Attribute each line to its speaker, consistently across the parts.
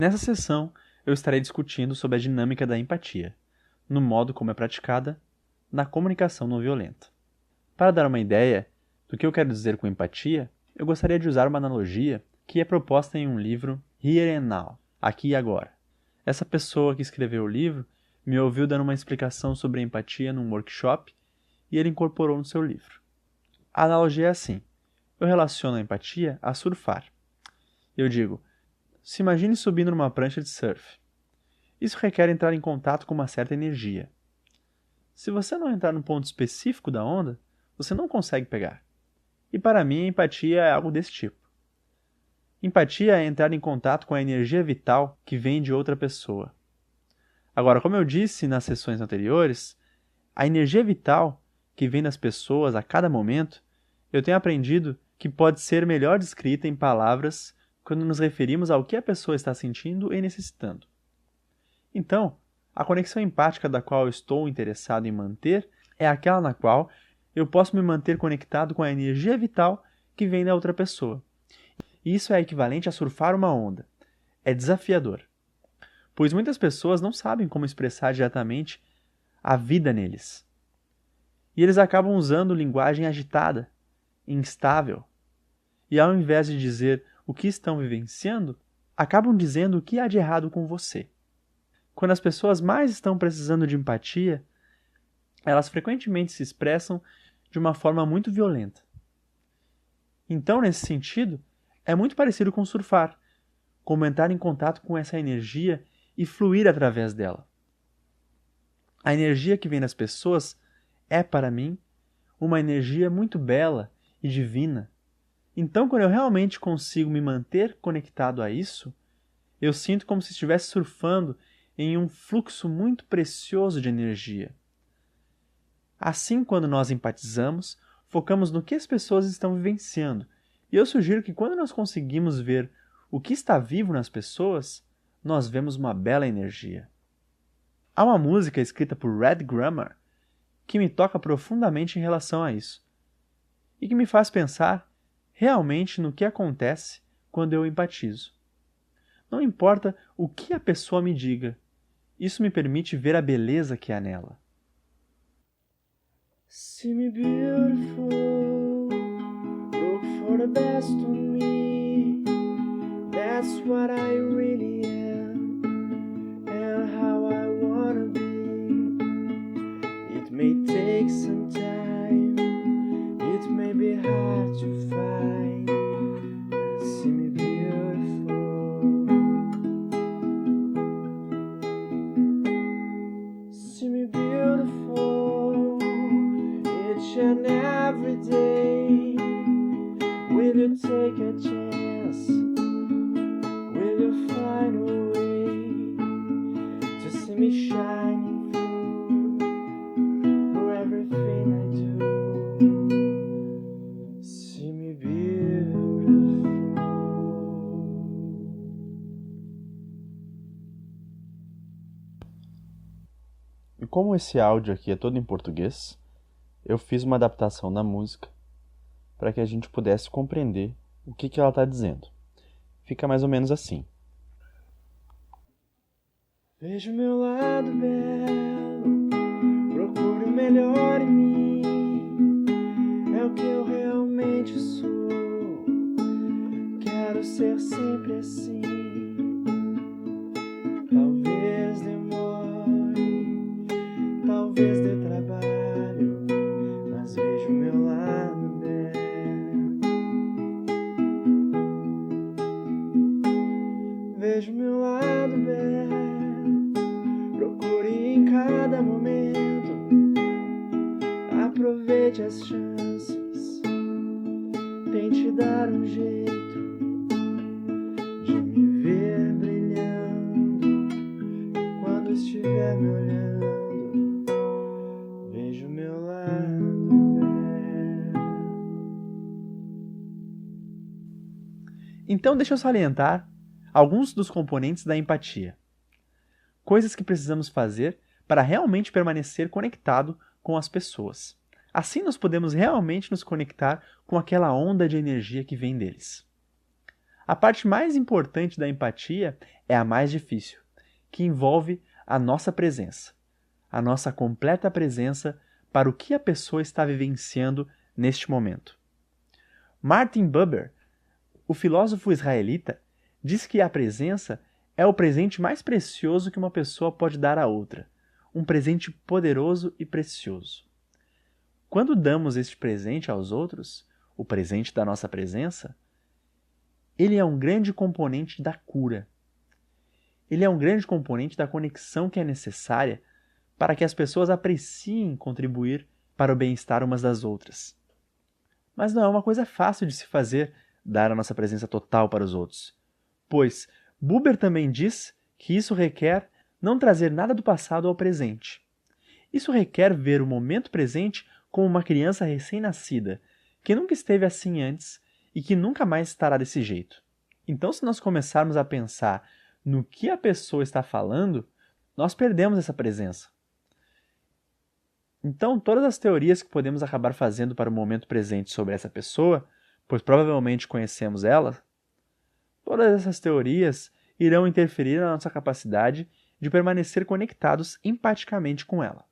Speaker 1: Nessa sessão, eu estarei discutindo sobre a dinâmica da empatia, no modo como é praticada na comunicação não violenta. Para dar uma ideia do que eu quero dizer com empatia, eu gostaria de usar uma analogia que é proposta em um livro Here and Now, Aqui e Agora. Essa pessoa que escreveu o livro me ouviu dando uma explicação sobre empatia num workshop e ele incorporou no seu livro. A analogia é assim: eu relaciono a empatia a surfar. Eu digo, se imagine subindo numa prancha de surf. Isso requer entrar em contato com uma certa energia. Se você não entrar num ponto específico da onda, você não consegue pegar. E para mim, a empatia é algo desse tipo. Empatia é entrar em contato com a energia vital que vem de outra pessoa. Agora, como eu disse nas sessões anteriores, a energia vital que vem das pessoas a cada momento, eu tenho aprendido que pode ser melhor descrita em palavras quando nos referimos ao que a pessoa está sentindo e necessitando. Então, a conexão empática da qual eu estou interessado em manter é aquela na qual eu posso me manter conectado com a energia vital que vem da outra pessoa. E isso é equivalente a surfar uma onda. É desafiador, pois muitas pessoas não sabem como expressar diretamente a vida neles. E eles acabam usando linguagem agitada, instável. E ao invés de dizer o que estão vivenciando, acabam dizendo o que há de errado com você. Quando as pessoas mais estão precisando de empatia, elas frequentemente se expressam de uma forma muito violenta. Então, nesse sentido, é muito parecido com surfar, como entrar em contato com essa energia e fluir através dela. A energia que vem das pessoas é, para mim, uma energia muito bela e divina. Então, quando eu realmente consigo me manter conectado a isso, eu sinto como se estivesse surfando em um fluxo muito precioso de energia. Assim, quando nós empatizamos, focamos no que as pessoas estão vivenciando. E eu sugiro que quando nós conseguimos ver o que está vivo nas pessoas, nós vemos uma bela energia. Há uma música escrita por Red Grammer que me toca profundamente em relação a isso, e que me faz pensar realmente no que acontece quando eu empatizo. Não importa o que a pessoa me diga, isso me permite ver a beleza que há nela.
Speaker 2: See me beautiful, look for the best in me. That's what I really am, and how I wanna be. It may take some time, it may be hard to find. See me beautiful. See me beautiful each and every day. Will you take a chance? Will you find a way to see me shining through everything I do? See me beautiful.
Speaker 1: E como esse áudio aqui é todo em português, eu fiz uma adaptação da música para que a gente pudesse compreender o que ela está dizendo. Fica mais ou menos assim.
Speaker 2: Veja o meu lado belo, procure o melhor em mim. É o que eu realmente sou. Quero ser sempre assim. Talvez demore, talvez dê trabalho, mas veja o meu lado belo. Veja o meu lado belo, procure em cada momento. Aproveite as chances, tente dar um jeito de me ver brilhando. Quando estiver me olhando, veja o meu lado belo.
Speaker 1: Então, deixa eu salientar alguns dos componentes da empatia. Coisas que precisamos fazer para realmente permanecer conectado com as pessoas. Assim nós podemos realmente nos conectar com aquela onda de energia que vem deles. A parte mais importante da empatia é a mais difícil, que envolve a nossa presença, a nossa completa presença para o que a pessoa está vivenciando neste momento. Martin Buber, o filósofo israelita, diz que a presença é o presente mais precioso que uma pessoa pode dar a outra, um presente poderoso e precioso. Quando damos este presente aos outros, o presente da nossa presença, ele é um grande componente da cura. Ele é um grande componente da conexão que é necessária para que as pessoas apreciem contribuir para o bem-estar umas das outras. Mas não é uma coisa fácil de se fazer dar a nossa presença total para os outros, pois Buber também diz que isso requer não trazer nada do passado ao presente. Isso requer ver o momento presente como uma criança recém-nascida, que nunca esteve assim antes e que nunca mais estará desse jeito. Então, se nós começarmos a pensar no que a pessoa está falando, nós perdemos essa presença. Então, todas as teorias que podemos acabar fazendo para o momento presente sobre essa pessoa, pois provavelmente conhecemos ela, todas essas teorias irão interferir na nossa capacidade de permanecer conectados empaticamente com ela.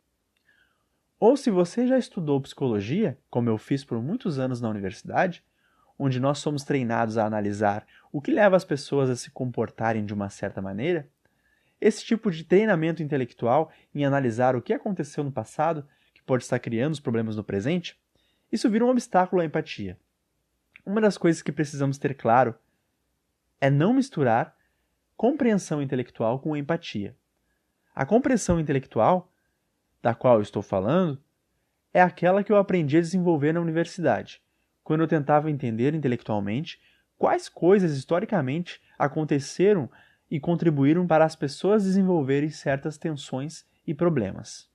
Speaker 1: Ou se você já estudou psicologia, como eu fiz por muitos anos na universidade, onde nós somos treinados a analisar o que leva as pessoas a se comportarem de uma certa maneira, esse tipo de treinamento intelectual em analisar o que aconteceu no passado, que pode estar criando os problemas no presente, isso vira um obstáculo à empatia. Uma das coisas que precisamos ter claro é não misturar compreensão intelectual com empatia. A compreensão intelectual, da qual eu estou falando, é aquela que eu aprendi a desenvolver na universidade, quando eu tentava entender intelectualmente quais coisas historicamente aconteceram e contribuíram para as pessoas desenvolverem certas tensões e problemas.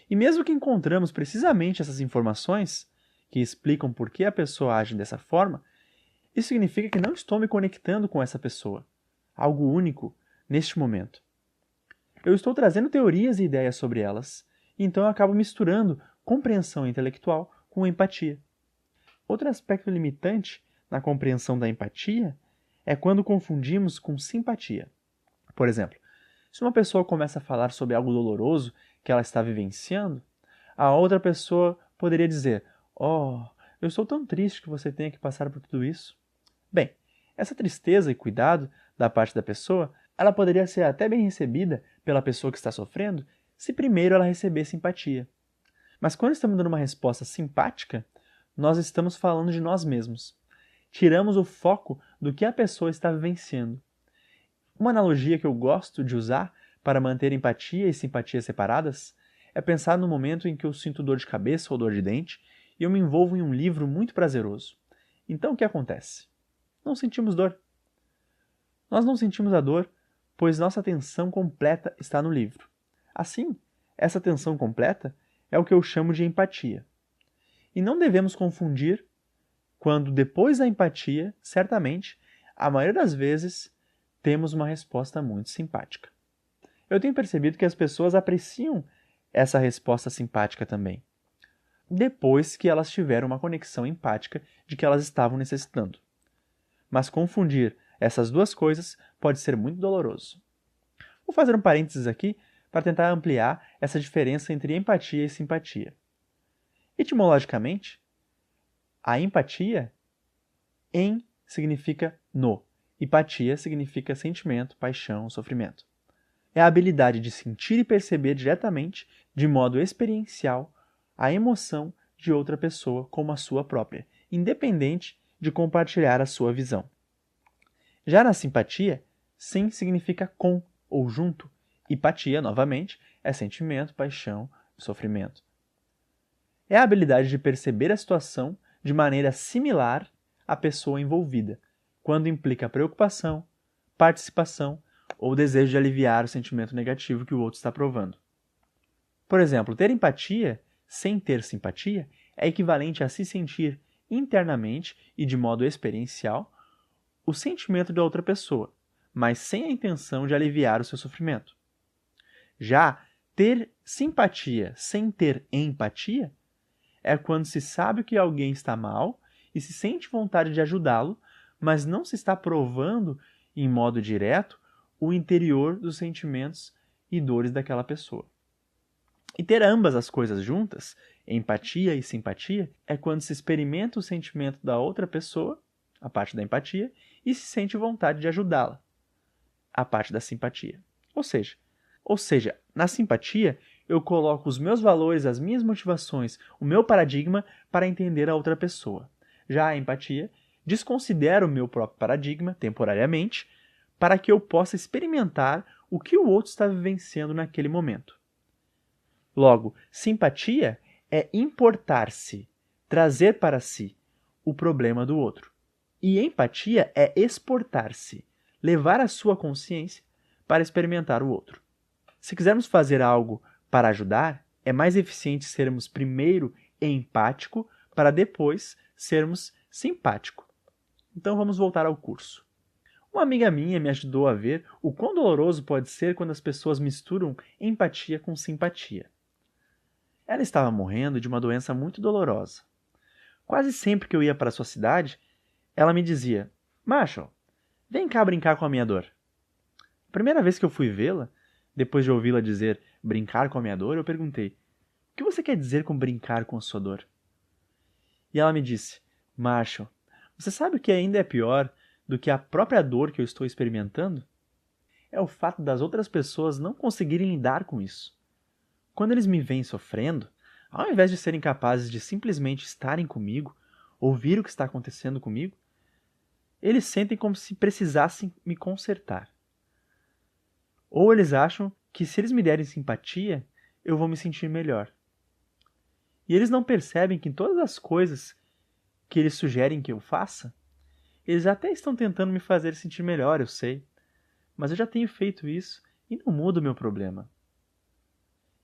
Speaker 1: E mesmo que encontramos precisamente essas informações que explicam por que a pessoa age dessa forma, isso significa que não estou me conectando com essa pessoa, algo único, neste momento. Eu estou trazendo teorias e ideias sobre elas, e então eu acabo misturando compreensão intelectual com empatia. Outro aspecto limitante na compreensão da empatia é quando confundimos com simpatia. Por exemplo, se uma pessoa começa a falar sobre algo doloroso que ela está vivenciando, a outra pessoa poderia dizer: "Oh, eu estou tão triste que você tenha que passar por tudo isso." Bem, essa tristeza e cuidado da parte da pessoa, ela poderia ser até bem recebida pela pessoa que está sofrendo se primeiro ela recebesse simpatia. Mas quando estamos dando uma resposta simpática, nós estamos falando de nós mesmos. Tiramos o foco do que a pessoa está vivenciando. Uma analogia que eu gosto de usar para manter empatia e simpatia separadas é pensar no momento em que eu sinto dor de cabeça ou dor de dente e eu me envolvo em um livro muito prazeroso. Então o que acontece? Não sentimos dor. Nós não sentimos a dor, pois nossa atenção completa está no livro. Assim, essa atenção completa é o que eu chamo de empatia. E não devemos confundir quando, depois da empatia, certamente, a maioria das vezes, temos uma resposta muito simpática. Eu tenho percebido que as pessoas apreciam essa resposta simpática também, depois que elas tiveram uma conexão empática de que elas estavam necessitando. Mas confundir essas duas coisas pode ser muito doloroso. Vou fazer um parênteses aqui para tentar ampliar essa diferença entre empatia e simpatia. Etimologicamente, a empatia, em significa no, empatia significa sentimento, paixão, sofrimento. É a habilidade de sentir e perceber diretamente, de modo experiencial, a emoção de outra pessoa como a sua própria, independente de compartilhar a sua visão. Já na simpatia, sim significa com ou junto, empatia, novamente, é sentimento, paixão, sofrimento. É a habilidade de perceber a situação de maneira similar à pessoa envolvida, quando implica preocupação, participação ou desejo de aliviar o sentimento negativo que o outro está provando. Por exemplo, ter empatia sem ter simpatia é equivalente a se sentir internamente e de modo experiencial o sentimento da outra pessoa, mas sem a intenção de aliviar o seu sofrimento. Já ter simpatia sem ter empatia é quando se sabe que alguém está mal e se sente vontade de ajudá-lo, mas não se está provando em modo direto o interior dos sentimentos e dores daquela pessoa. E ter ambas as coisas juntas, empatia e simpatia, é quando se experimenta o sentimento da outra pessoa, a parte da empatia, e se sente vontade de ajudá-la, a parte da simpatia. Ou seja, na simpatia, eu coloco os meus valores, as minhas motivações, o meu paradigma para entender a outra pessoa. Já a empatia, desconsidero o meu próprio paradigma, temporariamente, para que eu possa experimentar o que o outro está vivenciando naquele momento. Logo, simpatia é importar-se, trazer para si o problema do outro. E empatia é exportar-se, levar a sua consciência para experimentar o outro. Se quisermos fazer algo para ajudar, é mais eficiente sermos primeiro empático para depois sermos simpático. Então vamos voltar ao curso. Uma amiga minha me ajudou a ver o quão doloroso pode ser quando as pessoas misturam empatia com simpatia. Ela estava morrendo de uma doença muito dolorosa. Quase sempre que eu ia para sua cidade, ela me dizia: Marshall, vem cá brincar com a minha dor. A primeira vez que eu fui vê-la, depois de ouvi-la dizer brincar com a minha dor, eu perguntei: o que você quer dizer com brincar com a sua dor? E ela me disse: Marshall, você sabe o que ainda é pior do que a própria dor que eu estou experimentando? É o fato das outras pessoas não conseguirem lidar com isso. Quando eles me veem sofrendo, ao invés de serem capazes de simplesmente estarem comigo, ouvir o que está acontecendo comigo, eles sentem como se precisassem me consertar. Ou eles acham que se eles me derem simpatia, eu vou me sentir melhor. E eles não percebem que em todas as coisas que eles sugerem que eu faça, eles até estão tentando me fazer sentir melhor, eu sei. Mas eu já tenho feito isso e não muda o meu problema.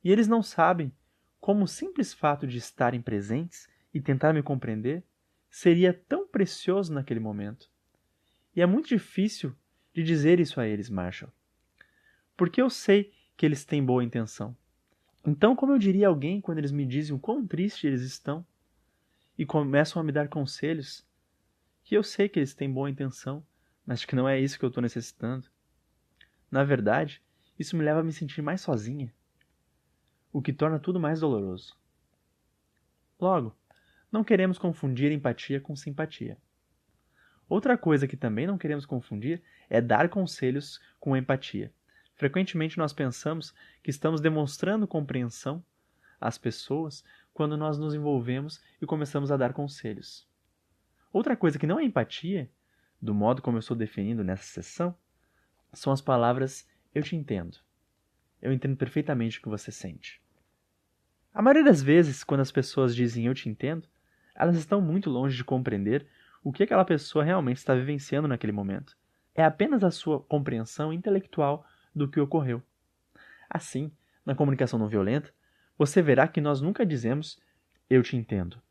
Speaker 1: E eles não sabem como o simples fato de estarem presentes e tentar me compreender seria tão precioso naquele momento. E é muito difícil de dizer isso a eles, Marshall. Porque eu sei que eles têm boa intenção. Então, como eu diria a alguém quando eles me dizem o quão triste eles estão e começam a me dar conselhos, que eu sei que eles têm boa intenção, mas que não é isso que eu estou necessitando. Na verdade, isso me leva a me sentir mais sozinha, o que torna tudo mais doloroso. Logo, não queremos confundir empatia com simpatia. Outra coisa que também não queremos confundir é dar conselhos com empatia. Frequentemente nós pensamos que estamos demonstrando compreensão às pessoas quando nós nos envolvemos e começamos a dar conselhos. Outra coisa que não é empatia, do modo como eu estou definindo nessa sessão, são as palavras "eu te entendo". Eu entendo perfeitamente o que você sente. A maioria das vezes, quando as pessoas dizem "eu te entendo", elas estão muito longe de compreender o que aquela pessoa realmente está vivenciando naquele momento. É apenas a sua compreensão intelectual do que ocorreu. Assim, na comunicação não violenta, você verá que nós nunca dizemos "eu te entendo".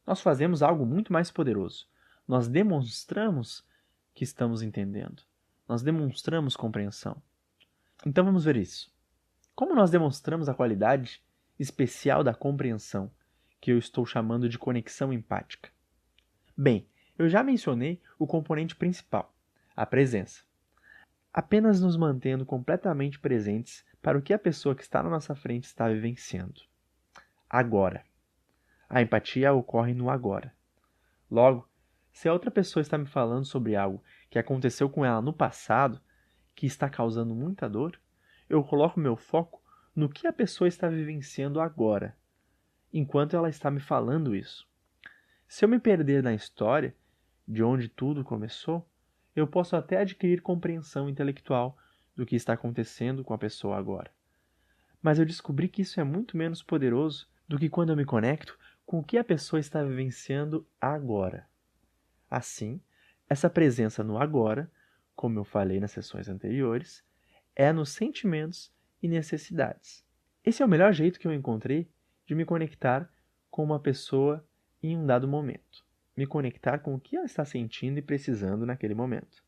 Speaker 1: Nós fazemos algo muito mais poderoso. Nós demonstramos que estamos entendendo. Nós demonstramos compreensão. Então vamos ver isso. Como nós demonstramos a qualidade especial da compreensão, que eu estou chamando de conexão empática? Bem, eu já mencionei o componente principal, a presença. Apenas nos mantendo completamente presentes para o que a pessoa que está na nossa frente está vivenciando. Agora. A empatia ocorre no agora. Logo, se a outra pessoa está me falando sobre algo que aconteceu com ela no passado, que está causando muita dor, eu coloco meu foco no que a pessoa está vivenciando agora, enquanto ela está me falando isso. Se eu me perder na história, de onde tudo começou, eu posso até adquirir compreensão intelectual do que está acontecendo com a pessoa agora. Mas eu descobri que isso é muito menos poderoso do que quando eu me conecto com o que a pessoa está vivenciando agora. Assim, essa presença no agora, como eu falei nas sessões anteriores, é nos sentimentos e necessidades. Esse é o melhor jeito que eu encontrei de me conectar com uma pessoa em um dado momento. Me conectar com o que ela está sentindo e precisando naquele momento.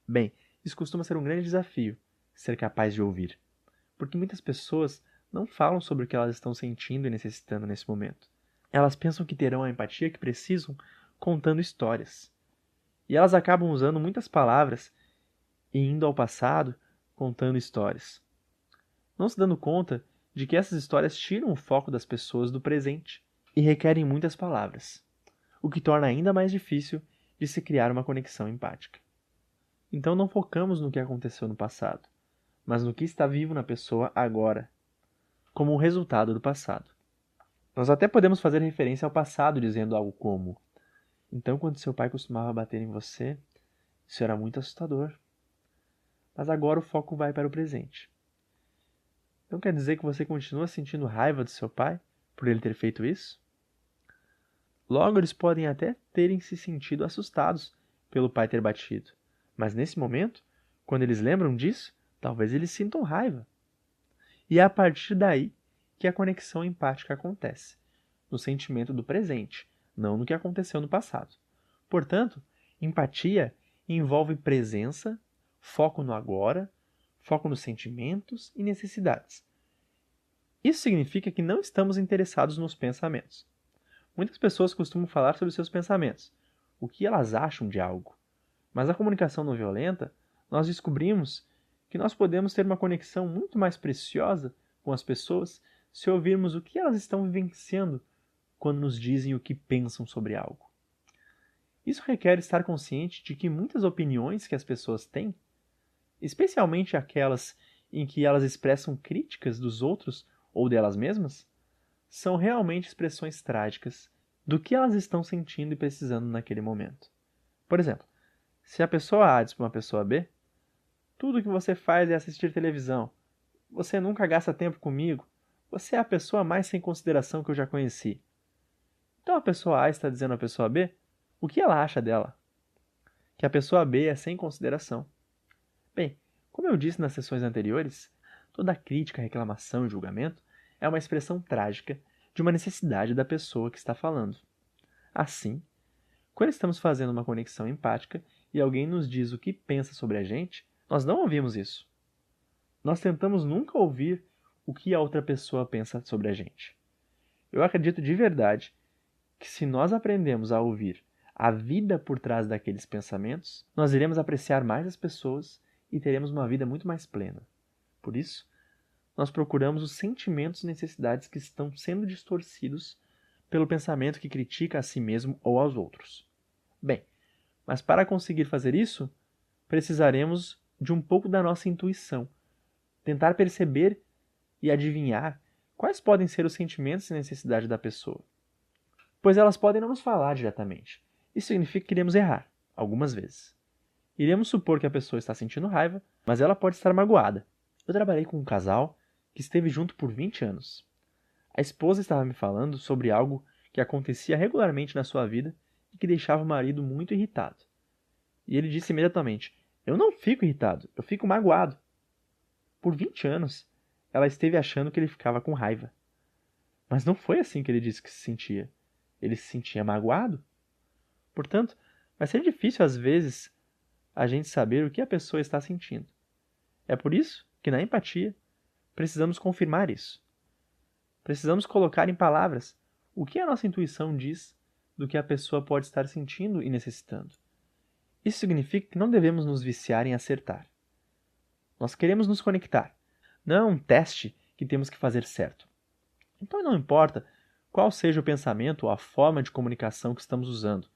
Speaker 1: Bem, isso costuma ser um grande desafio, ser capaz de ouvir. Porque muitas pessoas não falam sobre o que elas estão sentindo e necessitando nesse momento. Elas pensam que terão a empatia que precisam contando histórias. E elas acabam usando muitas palavras e indo ao passado contando histórias, não se dando conta de que essas histórias tiram o foco das pessoas do presente e requerem muitas palavras, o que torna ainda mais difícil de se criar uma conexão empática. Então não focamos no que aconteceu no passado, mas no que está vivo na pessoa agora, como um resultado do passado. Nós até podemos fazer referência ao passado dizendo algo como: então, quando seu pai costumava bater em você, isso era muito assustador. Mas agora o foco vai para o presente. Então quer dizer que você continua sentindo raiva do seu pai por ele ter feito isso? Logo, eles podem até terem se sentido assustados pelo pai ter batido. Mas nesse momento, quando eles lembram disso, talvez eles sintam raiva. E é a partir daí que a conexão empática acontece, no sentimento do presente, não no que aconteceu no passado. Portanto, empatia envolve presença, foco no agora, foco nos sentimentos e necessidades. Isso significa que não estamos interessados nos pensamentos. Muitas pessoas costumam falar sobre seus pensamentos, o que elas acham de algo. Mas na comunicação não violenta, nós descobrimos que nós podemos ter uma conexão muito mais preciosa com as pessoas se ouvirmos o que elas estão vivenciando quando nos dizem o que pensam sobre algo. Isso requer estar consciente de que muitas opiniões que as pessoas têm, especialmente aquelas em que elas expressam críticas dos outros ou delas mesmas, são realmente expressões trágicas do que elas estão sentindo e precisando naquele momento. Por exemplo, se a pessoa A diz para uma pessoa B: tudo que você faz é assistir televisão, você nunca gasta tempo comigo, você é a pessoa mais sem consideração que eu já conheci. Então a pessoa A está dizendo à pessoa B o que ela acha dela, que a pessoa B é sem consideração. Bem, como eu disse nas sessões anteriores, toda crítica, reclamação e julgamento é uma expressão trágica de uma necessidade da pessoa que está falando. Assim, quando estamos fazendo uma conexão empática e alguém nos diz o que pensa sobre a gente, nós não ouvimos isso. Nós tentamos nunca ouvir o que a outra pessoa pensa sobre a gente. Eu acredito de verdade que se nós aprendemos a ouvir a vida por trás daqueles pensamentos, nós iremos apreciar mais as pessoas e teremos uma vida muito mais plena. Por isso, nós procuramos os sentimentos e necessidades que estão sendo distorcidos pelo pensamento que critica a si mesmo ou aos outros. Bem, mas para conseguir fazer isso, precisaremos de um pouco da nossa intuição, tentar perceber e adivinhar quais podem ser os sentimentos e necessidades da pessoa. Pois elas podem não nos falar diretamente. Isso significa que iremos errar, algumas vezes. Iremos supor que a pessoa está sentindo raiva, mas ela pode estar magoada. Eu trabalhei com um casal que esteve junto por 20 anos. A esposa estava me falando sobre algo que acontecia regularmente na sua vida e que deixava o marido muito irritado. E ele disse imediatamente: eu não fico irritado, eu fico magoado. Por 20 anos, ela esteve achando que ele ficava com raiva. Mas não foi assim que ele disse que se sentia. Ele se sentia magoado. Portanto, vai ser difícil às vezes a gente saber o que a pessoa está sentindo. É por isso que na empatia precisamos confirmar isso. Precisamos colocar em palavras o que a nossa intuição diz do que a pessoa pode estar sentindo e necessitando. Isso significa que não devemos nos viciar em acertar. Nós queremos nos conectar. Não é um teste que temos que fazer certo. Então não importa qual seja o pensamento ou a forma de comunicação que estamos usando.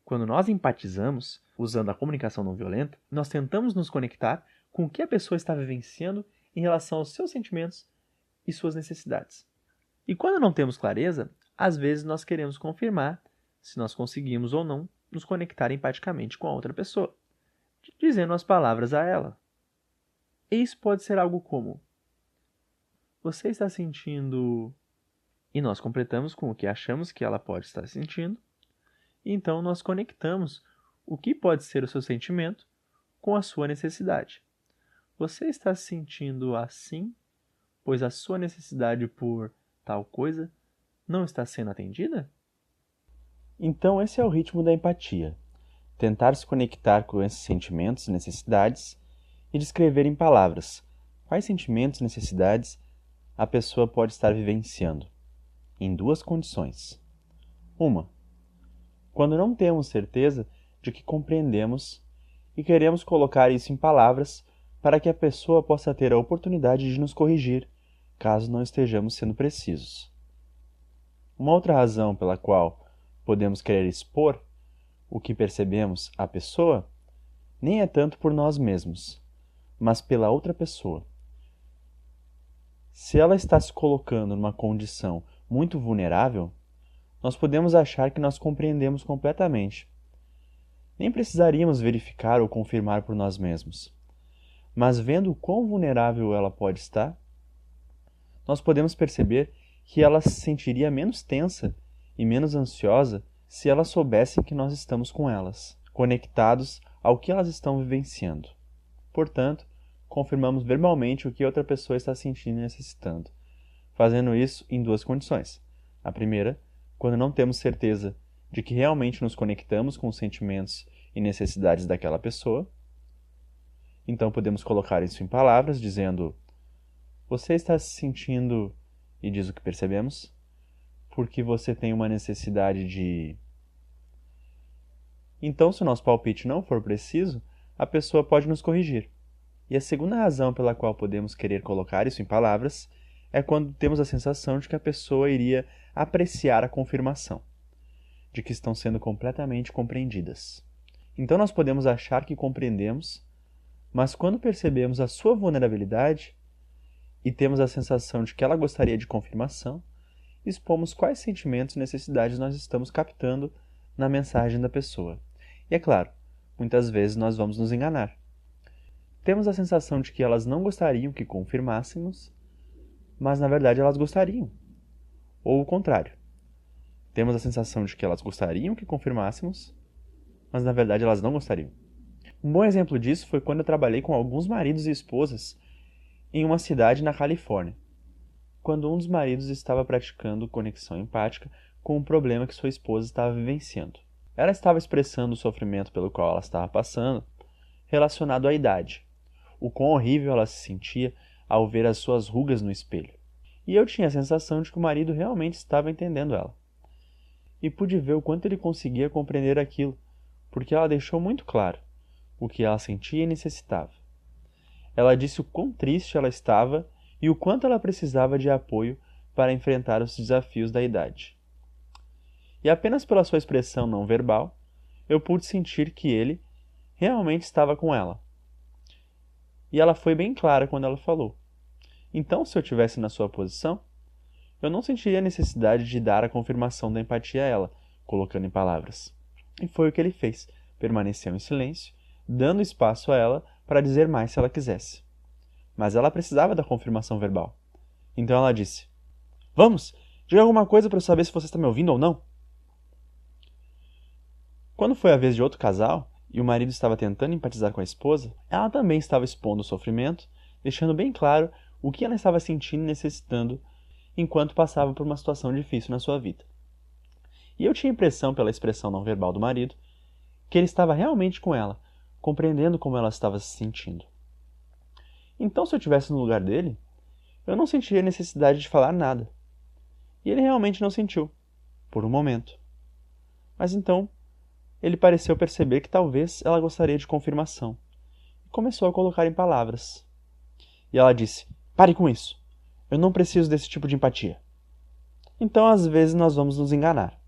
Speaker 1: Quando nós empatizamos, usando a comunicação não violenta, nós tentamos nos conectar com o que a pessoa está vivenciando em relação aos seus sentimentos e suas necessidades. E quando não temos clareza, às vezes nós queremos confirmar se nós conseguimos ou não nos conectar empaticamente com a outra pessoa, dizendo as palavras a ela. E isso pode ser algo como: você está sentindo... E nós completamos com o que achamos que ela pode estar sentindo. E então nós conectamos o que pode ser o seu sentimento com a sua necessidade. Você está se sentindo assim, pois a sua necessidade por tal coisa não está sendo atendida? Então esse é o ritmo da empatia. Tentar se conectar com esses sentimentos e necessidades e descrever em palavras quais sentimentos e necessidades a pessoa pode estar vivenciando, em duas condições. Uma, quando não temos certeza de que compreendemos e queremos colocar isso em palavras para que a pessoa possa ter a oportunidade de nos corrigir, caso não estejamos sendo precisos. Uma outra razão pela qual podemos querer expor o que percebemos à pessoa nem é tanto por nós mesmos, mas pela outra pessoa. Se ela está se colocando numa condição muito vulnerável, nós podemos achar que nós compreendemos completamente. Nem precisaríamos verificar ou confirmar por nós mesmos. Mas vendo o quão vulnerável ela pode estar, nós podemos perceber que ela se sentiria menos tensa e menos ansiosa se ela soubesse que nós estamos com elas, conectados ao que elas estão vivenciando. Portanto, confirmamos verbalmente o que outra pessoa está sentindo e necessitando, fazendo isso em duas condições. A primeira, quando não temos certeza de que realmente nos conectamos com os sentimentos e necessidades daquela pessoa. Então podemos colocar isso em palavras, dizendo: você está se sentindo, e diz o que percebemos, porque você tem uma necessidade de... Então, se o nosso palpite não for preciso, a pessoa pode nos corrigir. E a segunda razão pela qual podemos querer colocar isso em palavras é quando temos a sensação de que a pessoa iria apreciar a confirmação, de que estão sendo completamente compreendidas. Então nós podemos achar que compreendemos, mas quando percebemos a sua vulnerabilidade e temos a sensação de que ela gostaria de confirmação, expomos quais sentimentos e necessidades nós estamos captando na mensagem da pessoa. E é claro, muitas vezes nós vamos nos enganar. Temos a sensação de que elas não gostariam que confirmássemos, mas na verdade elas gostariam. Ou o contrário. Temos a sensação de que elas gostariam que confirmássemos, mas na verdade elas não gostariam. Um bom exemplo disso foi quando eu trabalhei com alguns maridos e esposas em uma cidade na Califórnia, quando um dos maridos estava praticando conexão empática com um problema que sua esposa estava vivenciando. Ela estava expressando o sofrimento pelo qual ela estava passando, relacionado à idade, o quão horrível ela se sentia ao ver as suas rugas no espelho. E eu tinha a sensação de que o marido realmente estava entendendo ela. E pude ver o quanto ele conseguia compreender aquilo, porque ela deixou muito claro o que ela sentia e necessitava. Ela disse o quão triste ela estava e o quanto ela precisava de apoio para enfrentar os desafios da idade. E apenas pela sua expressão não verbal, eu pude sentir que ele realmente estava com ela. E ela foi bem clara quando ela falou. Então, se eu estivesse na sua posição, eu não sentiria a necessidade de dar a confirmação da empatia a ela, colocando em palavras. E foi o que ele fez. Permaneceu em silêncio, dando espaço a ela para dizer mais se ela quisesse. Mas ela precisava da confirmação verbal. Então ela disse: vamos, diga alguma coisa para eu saber se você está me ouvindo ou não. Quando foi a vez de outro casal, e o marido estava tentando empatizar com a esposa, ela também estava expondo o sofrimento, deixando bem claro o que ela estava sentindo e necessitando enquanto passava por uma situação difícil na sua vida. E eu tinha a impressão, pela expressão não verbal do marido, que ele estava realmente com ela, compreendendo como ela estava se sentindo. Então, se eu estivesse no lugar dele, eu não sentiria necessidade de falar nada. E ele realmente não sentiu, por um momento. Mas então, ele pareceu perceber que talvez ela gostaria de confirmação, e começou a colocar em palavras. E ela disse: pare com isso, eu não preciso desse tipo de empatia. Então, às vezes, nós vamos nos enganar.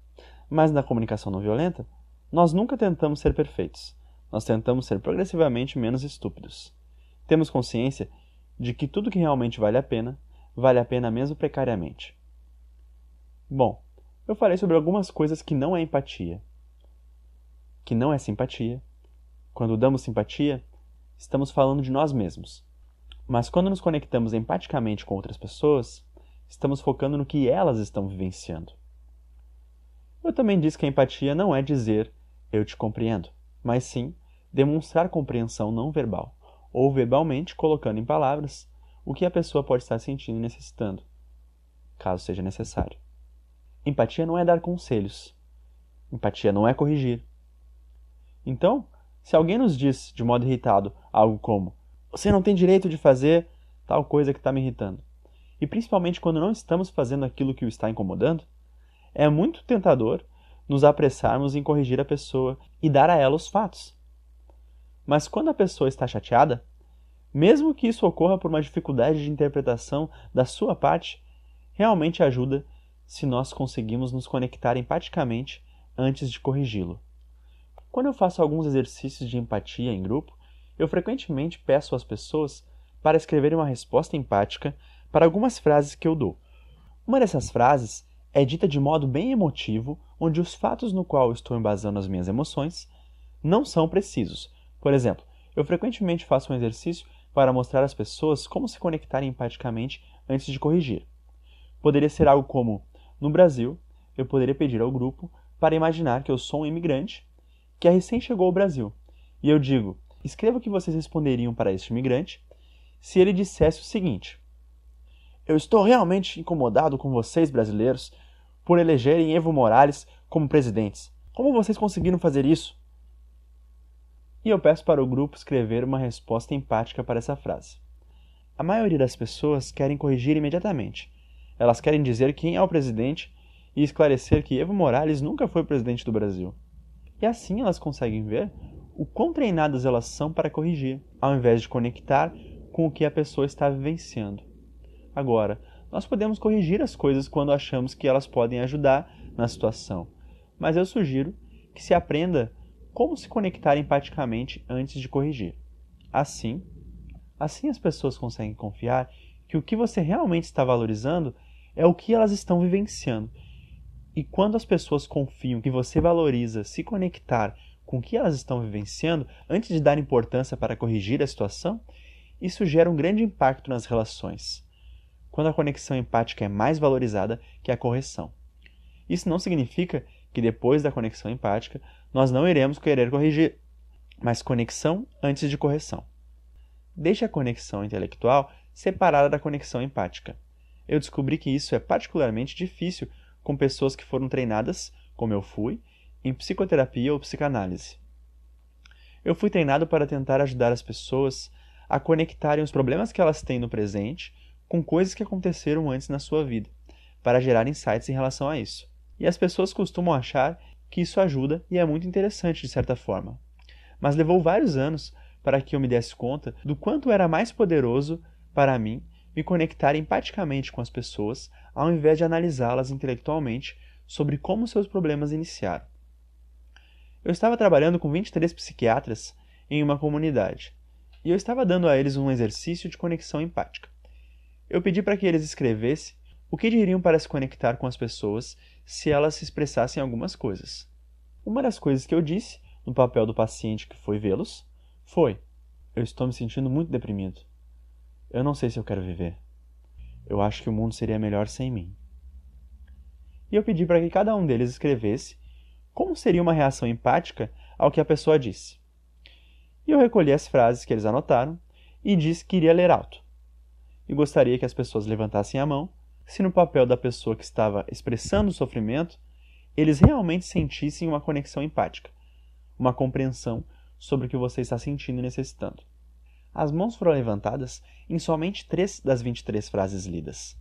Speaker 1: Mas na comunicação não violenta, nós nunca tentamos ser perfeitos. Nós tentamos ser progressivamente menos estúpidos. Temos consciência de que tudo que realmente vale a pena mesmo precariamente. Bom, eu falei sobre algumas coisas que não é empatia, que não é simpatia. Quando damos simpatia, estamos falando de nós mesmos. Mas quando nos conectamos empaticamente com outras pessoas, estamos focando no que elas estão vivenciando. Eu também disse que a empatia não é dizer eu te compreendo, mas sim demonstrar compreensão não verbal, ou verbalmente colocando em palavras o que a pessoa pode estar sentindo e necessitando, caso seja necessário. Empatia não é dar conselhos. Empatia não é corrigir. Então, se alguém nos diz, de modo irritado, algo como: você não tem direito de fazer tal coisa que está me irritando, e principalmente quando não estamos fazendo aquilo que o está incomodando, é muito tentador nos apressarmos em corrigir a pessoa e dar a ela os fatos. Mas quando a pessoa está chateada, mesmo que isso ocorra por uma dificuldade de interpretação da sua parte, realmente ajuda se nós conseguimos nos conectar empaticamente antes de corrigi-lo. Quando eu faço alguns exercícios de empatia em grupo, eu frequentemente peço às pessoas para escreverem uma resposta empática para algumas frases que eu dou. Uma dessas frases é dita de modo bem emotivo, onde os fatos no qual estou embasando as minhas emoções não são precisos. Por exemplo, eu frequentemente faço um exercício para mostrar às pessoas como se conectarem empaticamente antes de corrigir. Poderia ser algo como: no Brasil, eu poderia pedir ao grupo para imaginar que eu sou um imigrante que recém chegou ao Brasil. E eu digo: escreva o que vocês responderiam para este imigrante se ele dissesse o seguinte: eu estou realmente incomodado com vocês, brasileiros, por elegerem Evo Morales como presidentes. Como vocês conseguiram fazer isso? E eu peço para o grupo escrever uma resposta empática para essa frase. A maioria das pessoas querem corrigir imediatamente. Elas querem dizer quem é o presidente e esclarecer que Evo Morales nunca foi presidente do Brasil. E assim elas conseguem ver o quão treinadas elas são para corrigir, ao invés de conectar com o que a pessoa está vivenciando. Agora, nós podemos corrigir as coisas quando achamos que elas podem ajudar na situação, mas eu sugiro que se aprenda como se conectar empaticamente antes de corrigir. Assim as pessoas conseguem confiar que o que você realmente está valorizando é o que elas estão vivenciando. E quando as pessoas confiam que você valoriza se conectar com o que elas estão vivenciando antes de dar importância para corrigir a situação, isso gera um grande impacto nas relações, quando a conexão empática é mais valorizada que a correção. Isso não significa que depois da conexão empática nós não iremos querer corrigir, mas conexão antes de correção. Deixe a conexão intelectual separada da conexão empática. Eu descobri que isso é particularmente difícil com pessoas que foram treinadas, como eu fui, em psicoterapia ou psicanálise. Eu fui treinado para tentar ajudar as pessoas a conectarem os problemas que elas têm no presente com coisas que aconteceram antes na sua vida, para gerar insights em relação a isso. E as pessoas costumam achar que isso ajuda e é muito interessante de certa forma. Mas levou vários anos para que eu me desse conta do quanto era mais poderoso para mim me conectar empaticamente com as pessoas, ao invés de analisá-las intelectualmente sobre como seus problemas iniciaram. Eu estava trabalhando com 23 psiquiatras em uma comunidade, e eu estava dando a eles um exercício de conexão empática. Eu pedi para que eles escrevessem o que diriam para se conectar com as pessoas se elas se expressassem algumas coisas. Uma das coisas que eu disse, no papel do paciente que foi vê-los, foi: eu estou me sentindo muito deprimido. Eu não sei se eu quero viver. Eu acho que o mundo seria melhor sem mim. E eu pedi para que cada um deles escrevesse como seria uma reação empática ao que a pessoa disse. E eu recolhi as frases que eles anotaram e disse que iria ler alto. E gostaria que as pessoas levantassem a mão se no papel da pessoa que estava expressando o sofrimento, eles realmente sentissem uma conexão empática, uma compreensão sobre o que você está sentindo e necessitando. As mãos foram levantadas em somente 3 das 23 frases lidas.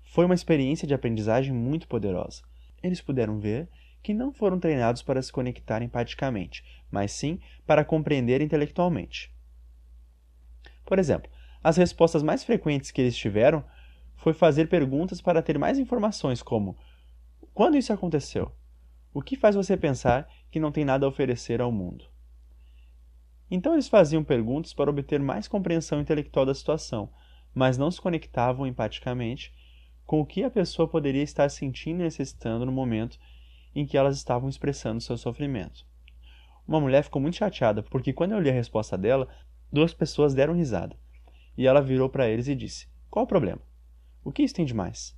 Speaker 1: Foi uma experiência de aprendizagem muito poderosa. Eles puderam ver que não foram treinados para se conectar empaticamente, mas sim para compreender intelectualmente. Por exemplo, as respostas mais frequentes que eles tiveram foi fazer perguntas para ter mais informações, como: quando isso aconteceu? O que faz você pensar que não tem nada a oferecer ao mundo? Então eles faziam perguntas para obter mais compreensão intelectual da situação, mas não se conectavam empaticamente com o que a pessoa poderia estar sentindo e necessitando no momento em que elas estavam expressando seu sofrimento. Uma mulher ficou muito chateada porque, quando eu li a resposta dela, 2 pessoas deram risada. E ela virou para eles e disse: qual o problema? O que isso tem de mais?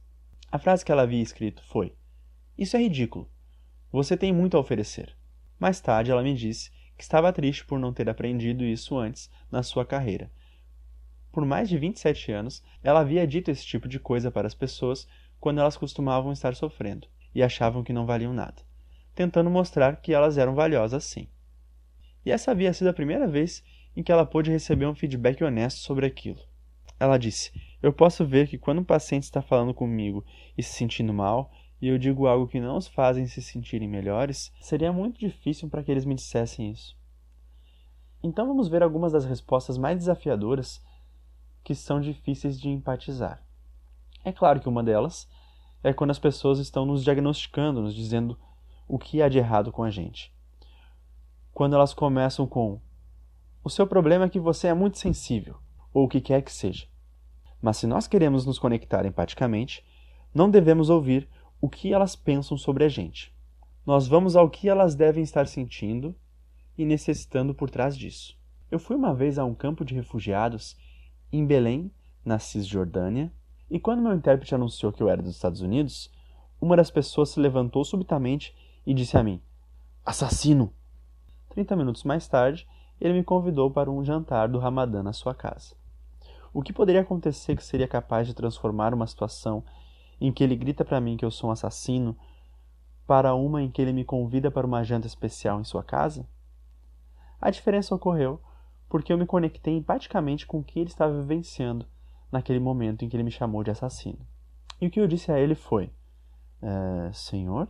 Speaker 1: A frase que ela havia escrito foi: isso é ridículo. Você tem muito a oferecer. Mais tarde ela me disse que estava triste por não ter aprendido isso antes na sua carreira. Por mais de 27 anos, ela havia dito esse tipo de coisa para as pessoas quando elas costumavam estar sofrendo e achavam que não valiam nada, tentando mostrar que elas eram valiosas sim. E essa havia sido a primeira vez em que ela pôde receber um feedback honesto sobre aquilo. Ela disse: eu posso ver que quando um paciente está falando comigo e se sentindo mal, e eu digo algo que não os fazem se sentirem melhores, seria muito difícil para que eles me dissessem isso. Então vamos ver algumas das respostas mais desafiadoras que são difíceis de empatizar. É claro que uma delas é quando as pessoas estão nos diagnosticando, nos dizendo o que há de errado com a gente. Quando elas começam com: o seu problema é que você é muito sensível, ou o que quer que seja. Mas se nós queremos nos conectar empaticamente, não devemos ouvir o que elas pensam sobre a gente. Nós vamos ao que elas devem estar sentindo e necessitando por trás disso. Eu fui uma vez a um campo de refugiados em Belém, na Cisjordânia, e quando meu intérprete anunciou que eu era dos Estados Unidos, uma das pessoas se levantou subitamente e disse a mim: assassino! 30 minutos mais tarde, ele me convidou para um jantar do Ramadã na sua casa. O que poderia acontecer que seria capaz de transformar uma situação em que ele grita para mim que eu sou um assassino para uma em que ele me convida para uma janta especial em sua casa? A diferença ocorreu porque eu me conectei empaticamente com o que ele estava vivenciando naquele momento em que ele me chamou de assassino. E o que eu disse a ele foi: senhor,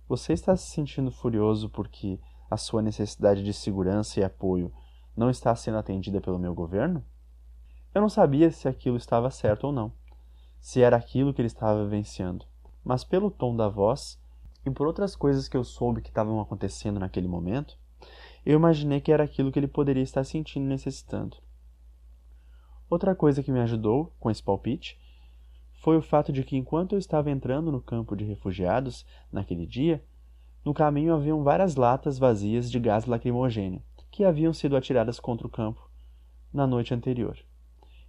Speaker 1: você está se sentindo furioso porque a sua necessidade de segurança e apoio não está sendo atendida pelo meu governo? Eu não sabia se aquilo estava certo ou não, se era aquilo que ele estava vivenciando, mas pelo tom da voz e por outras coisas que eu soube que estavam acontecendo naquele momento, eu imaginei que era aquilo que ele poderia estar sentindo e necessitando. Outra coisa que me ajudou com esse palpite foi o fato de que enquanto eu estava entrando no campo de refugiados naquele dia, no caminho haviam várias latas vazias de gás lacrimogêneo que haviam sido atiradas contra o campo na noite anterior.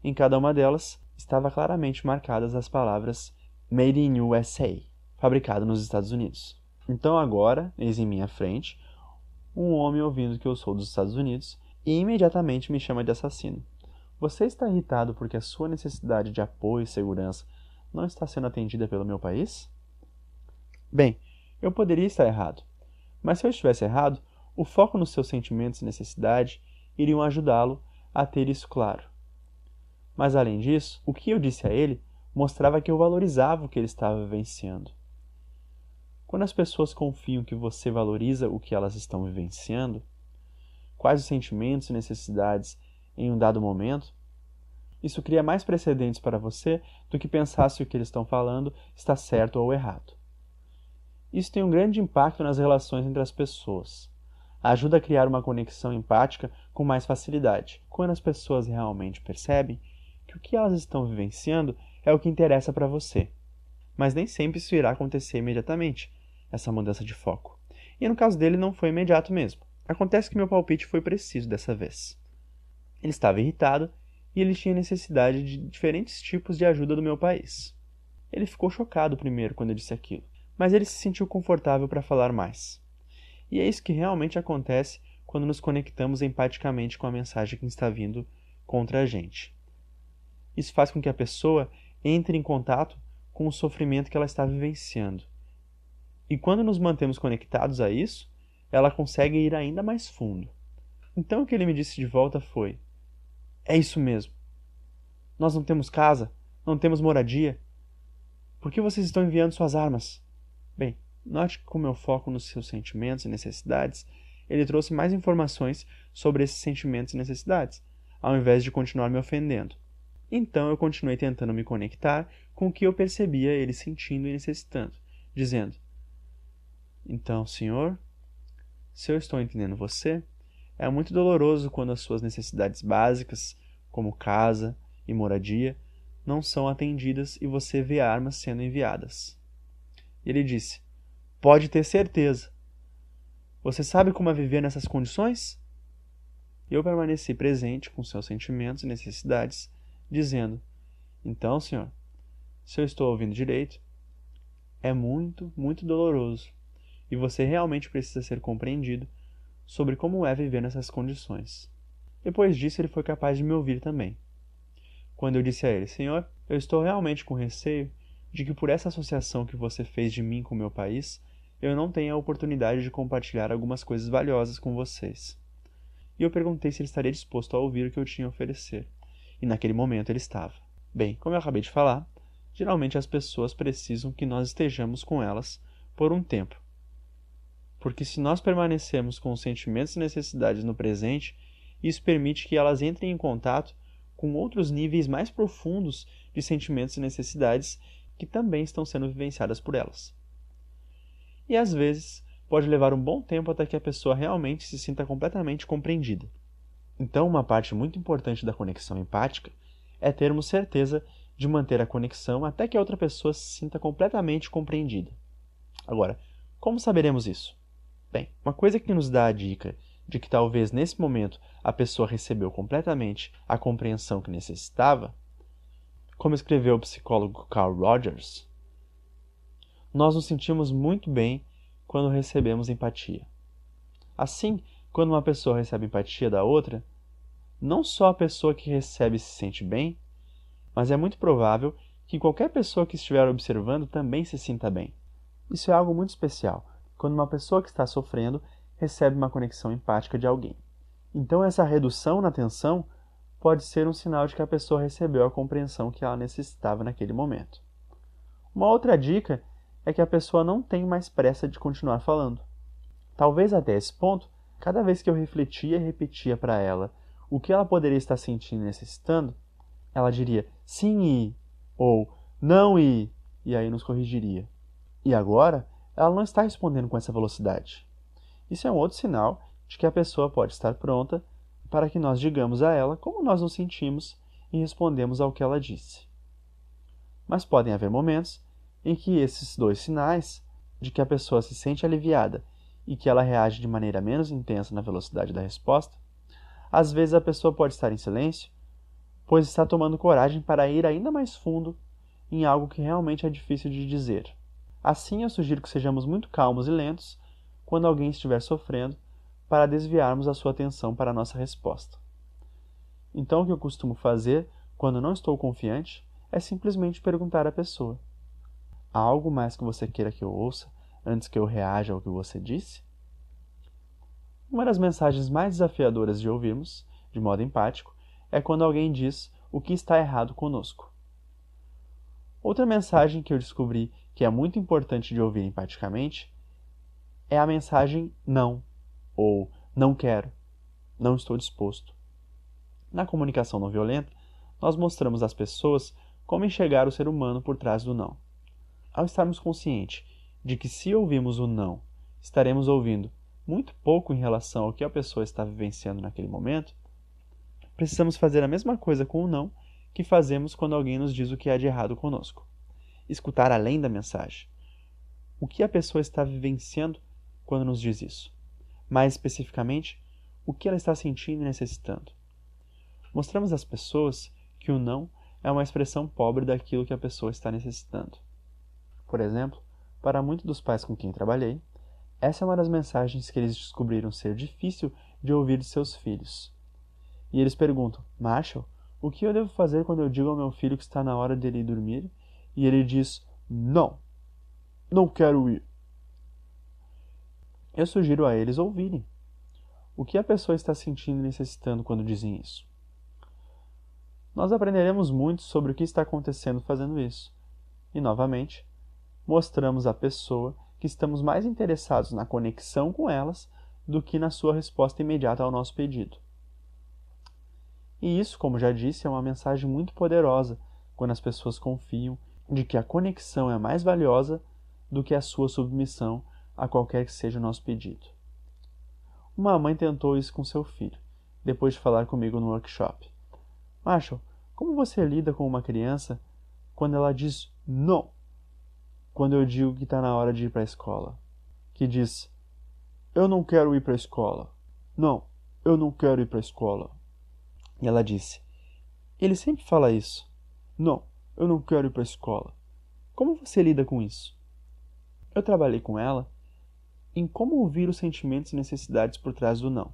Speaker 1: Em cada uma delas estava claramente marcadas as palavras Made in USA, fabricado nos Estados Unidos. Então agora, eis em minha frente, um homem ouvindo que eu sou dos Estados Unidos e imediatamente me chama de assassino. Você está irritado porque a sua necessidade de apoio e segurança não está sendo atendida pelo meu país? Bem, eu poderia estar errado, mas se eu estivesse errado, o foco nos seus sentimentos e necessidade iriam ajudá-lo a ter isso claro. Mas além disso, o que eu disse a ele mostrava que eu valorizava o que ele estava vivenciando. Quando as pessoas confiam que você valoriza o que elas estão vivenciando, quais os sentimentos e necessidades em um dado momento, isso cria mais precedentes para você do que pensar se o que eles estão falando está certo ou errado. Isso tem um grande impacto nas relações entre as pessoas. Ajuda a criar uma conexão empática com mais facilidade, quando as pessoas realmente percebem que o que elas estão vivenciando é o que interessa para você. Mas nem sempre isso irá acontecer imediatamente, essa mudança de foco. E no caso dele não foi imediato mesmo. Acontece que meu palpite foi preciso dessa vez. Ele estava irritado e ele tinha necessidade de diferentes tipos de ajuda do meu país. Ele ficou chocado primeiro quando eu disse aquilo, mas ele se sentiu confortável para falar mais. E é isso que realmente acontece quando nos conectamos empaticamente com a mensagem que está vindo contra a gente. Isso faz com que a pessoa entre em contato com o sofrimento que ela está vivenciando. E quando nos mantemos conectados a isso, ela consegue ir ainda mais fundo. Então o que ele me disse de volta foi: é isso mesmo. Nós não temos casa, não temos moradia. Por que vocês estão enviando suas armas? Bem, note que com meu foco nos seus sentimentos e necessidades, ele trouxe mais informações sobre esses sentimentos e necessidades, ao invés de continuar me ofendendo. Então eu continuei tentando me conectar com o que eu percebia ele sentindo e necessitando, dizendo: então, senhor, se eu estou entendendo você, é muito doloroso quando as suas necessidades básicas, como casa e moradia, não são atendidas e você vê armas sendo enviadas. Ele disse: pode ter certeza. Você sabe como é viver nessas condições? Eu permaneci presente com seus sentimentos e necessidades, dizendo: então, senhor, se eu estou ouvindo direito, é muito, muito doloroso e você realmente precisa ser compreendido sobre como é viver nessas condições. Depois disso, ele foi capaz de me ouvir também. Quando eu disse a ele: senhor, eu estou realmente com receio de que por essa associação que você fez de mim com o meu país, eu não tenha a oportunidade de compartilhar algumas coisas valiosas com vocês. E eu perguntei se ele estaria disposto a ouvir o que eu tinha a oferecer. E naquele momento ele estava. Bem, como eu acabei de falar, geralmente as pessoas precisam que nós estejamos com elas por um tempo. Porque se nós permanecemos com os sentimentos e necessidades no presente, isso permite que elas entrem em contato com outros níveis mais profundos de sentimentos e necessidades que também estão sendo vivenciadas por elas. E às vezes pode levar um bom tempo até que a pessoa realmente se sinta completamente compreendida. Então, uma parte muito importante da conexão empática é termos certeza de manter a conexão até que a outra pessoa se sinta completamente compreendida. Agora, como saberemos isso? Bem, uma coisa que nos dá a dica de que talvez nesse momento a pessoa recebeu completamente a compreensão que necessitava, como escreveu o psicólogo Carl Rogers, nós nos sentimos muito bem quando recebemos empatia. Assim, quando uma pessoa recebe empatia da outra, não só a pessoa que recebe se sente bem, mas é muito provável que qualquer pessoa que estiver observando também se sinta bem. Isso é algo muito especial, quando uma pessoa que está sofrendo recebe uma conexão empática de alguém. Então essa redução na tensão pode ser um sinal de que a pessoa recebeu a compreensão que ela necessitava naquele momento. Uma outra dica é que a pessoa não tem mais pressa de continuar falando. Talvez até esse ponto, cada vez que eu refletia e repetia para ela o que ela poderia estar sentindo e necessitando, ela diria sim e, ou não e aí nos corrigiria. E agora, ela não está respondendo com essa velocidade. Isso é um outro sinal de que a pessoa pode estar pronta para que nós digamos a ela como nós nos sentimos e respondemos ao que ela disse. Mas podem haver momentos em que esses dois sinais, de que a pessoa se sente aliviada e que ela reage de maneira menos intensa na velocidade da resposta, às vezes a pessoa pode estar em silêncio, pois está tomando coragem para ir ainda mais fundo em algo que realmente é difícil de dizer. Assim, eu sugiro que sejamos muito calmos e lentos quando alguém estiver sofrendo, para desviarmos a sua atenção para a nossa resposta. Então, o que eu costumo fazer, quando não estou confiante, é simplesmente perguntar à pessoa: há algo mais que você queira que eu ouça antes que eu reaja ao que você disse? Uma das mensagens mais desafiadoras de ouvirmos, de modo empático, é quando alguém diz o que está errado conosco. Outra mensagem que eu descobri que é muito importante de ouvir empaticamente é a mensagem não, ou não quero, não estou disposto. Na comunicação não violenta, nós mostramos às pessoas como enxergar o ser humano por trás do não. Ao estarmos conscientes de que se ouvimos o não, estaremos ouvindo muito pouco em relação ao que a pessoa está vivenciando naquele momento, precisamos fazer a mesma coisa com o não que fazemos quando alguém nos diz o que há de errado conosco. Escutar além da mensagem. O que a pessoa está vivenciando quando nos diz isso? Mais especificamente, o que ela está sentindo e necessitando. Mostramos às pessoas que o não é uma expressão pobre daquilo que a pessoa está necessitando. Por exemplo, para muitos dos pais com quem trabalhei, essa é uma das mensagens que eles descobriram ser difícil de ouvir de seus filhos. E eles perguntam: Marshall, o que eu devo fazer quando eu digo ao meu filho que está na hora dele ir dormir e ele diz: não, não quero ir? Eu sugiro a eles ouvirem o que a pessoa está sentindo e necessitando quando dizem isso. Nós aprenderemos muito sobre o que está acontecendo fazendo isso. E, novamente, mostramos à pessoa que estamos mais interessados na conexão com elas do que na sua resposta imediata ao nosso pedido. E isso, como já disse, é uma mensagem muito poderosa quando as pessoas confiam de que a conexão é mais valiosa do que a sua submissão a qualquer que seja o nosso pedido. Uma mãe tentou isso com seu filho, depois de falar comigo no workshop. Marshall, como você lida com uma criança quando ela diz não? Quando eu digo que está na hora de ir para a escola. Que diz: eu não quero ir para a escola. Não, eu não quero ir para a escola. E ela disse: ele sempre fala isso. Não, eu não quero ir para a escola. Como você lida com isso? Eu trabalhei com ela em como ouvir os sentimentos e necessidades por trás do não.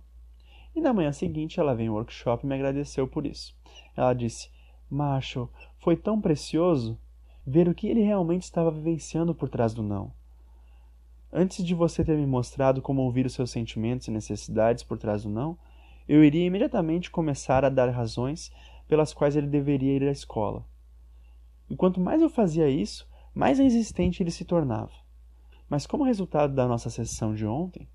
Speaker 1: E na manhã seguinte ela veio ao workshop e me agradeceu por isso. Ela disse: Marshall, foi tão precioso ver o que ele realmente estava vivenciando por trás do não. Antes de você ter me mostrado como ouvir os seus sentimentos e necessidades por trás do não, eu iria imediatamente começar a dar razões pelas quais ele deveria ir à escola. E quanto mais eu fazia isso, mais resistente ele se tornava. Mas como resultado da nossa sessão de ontem,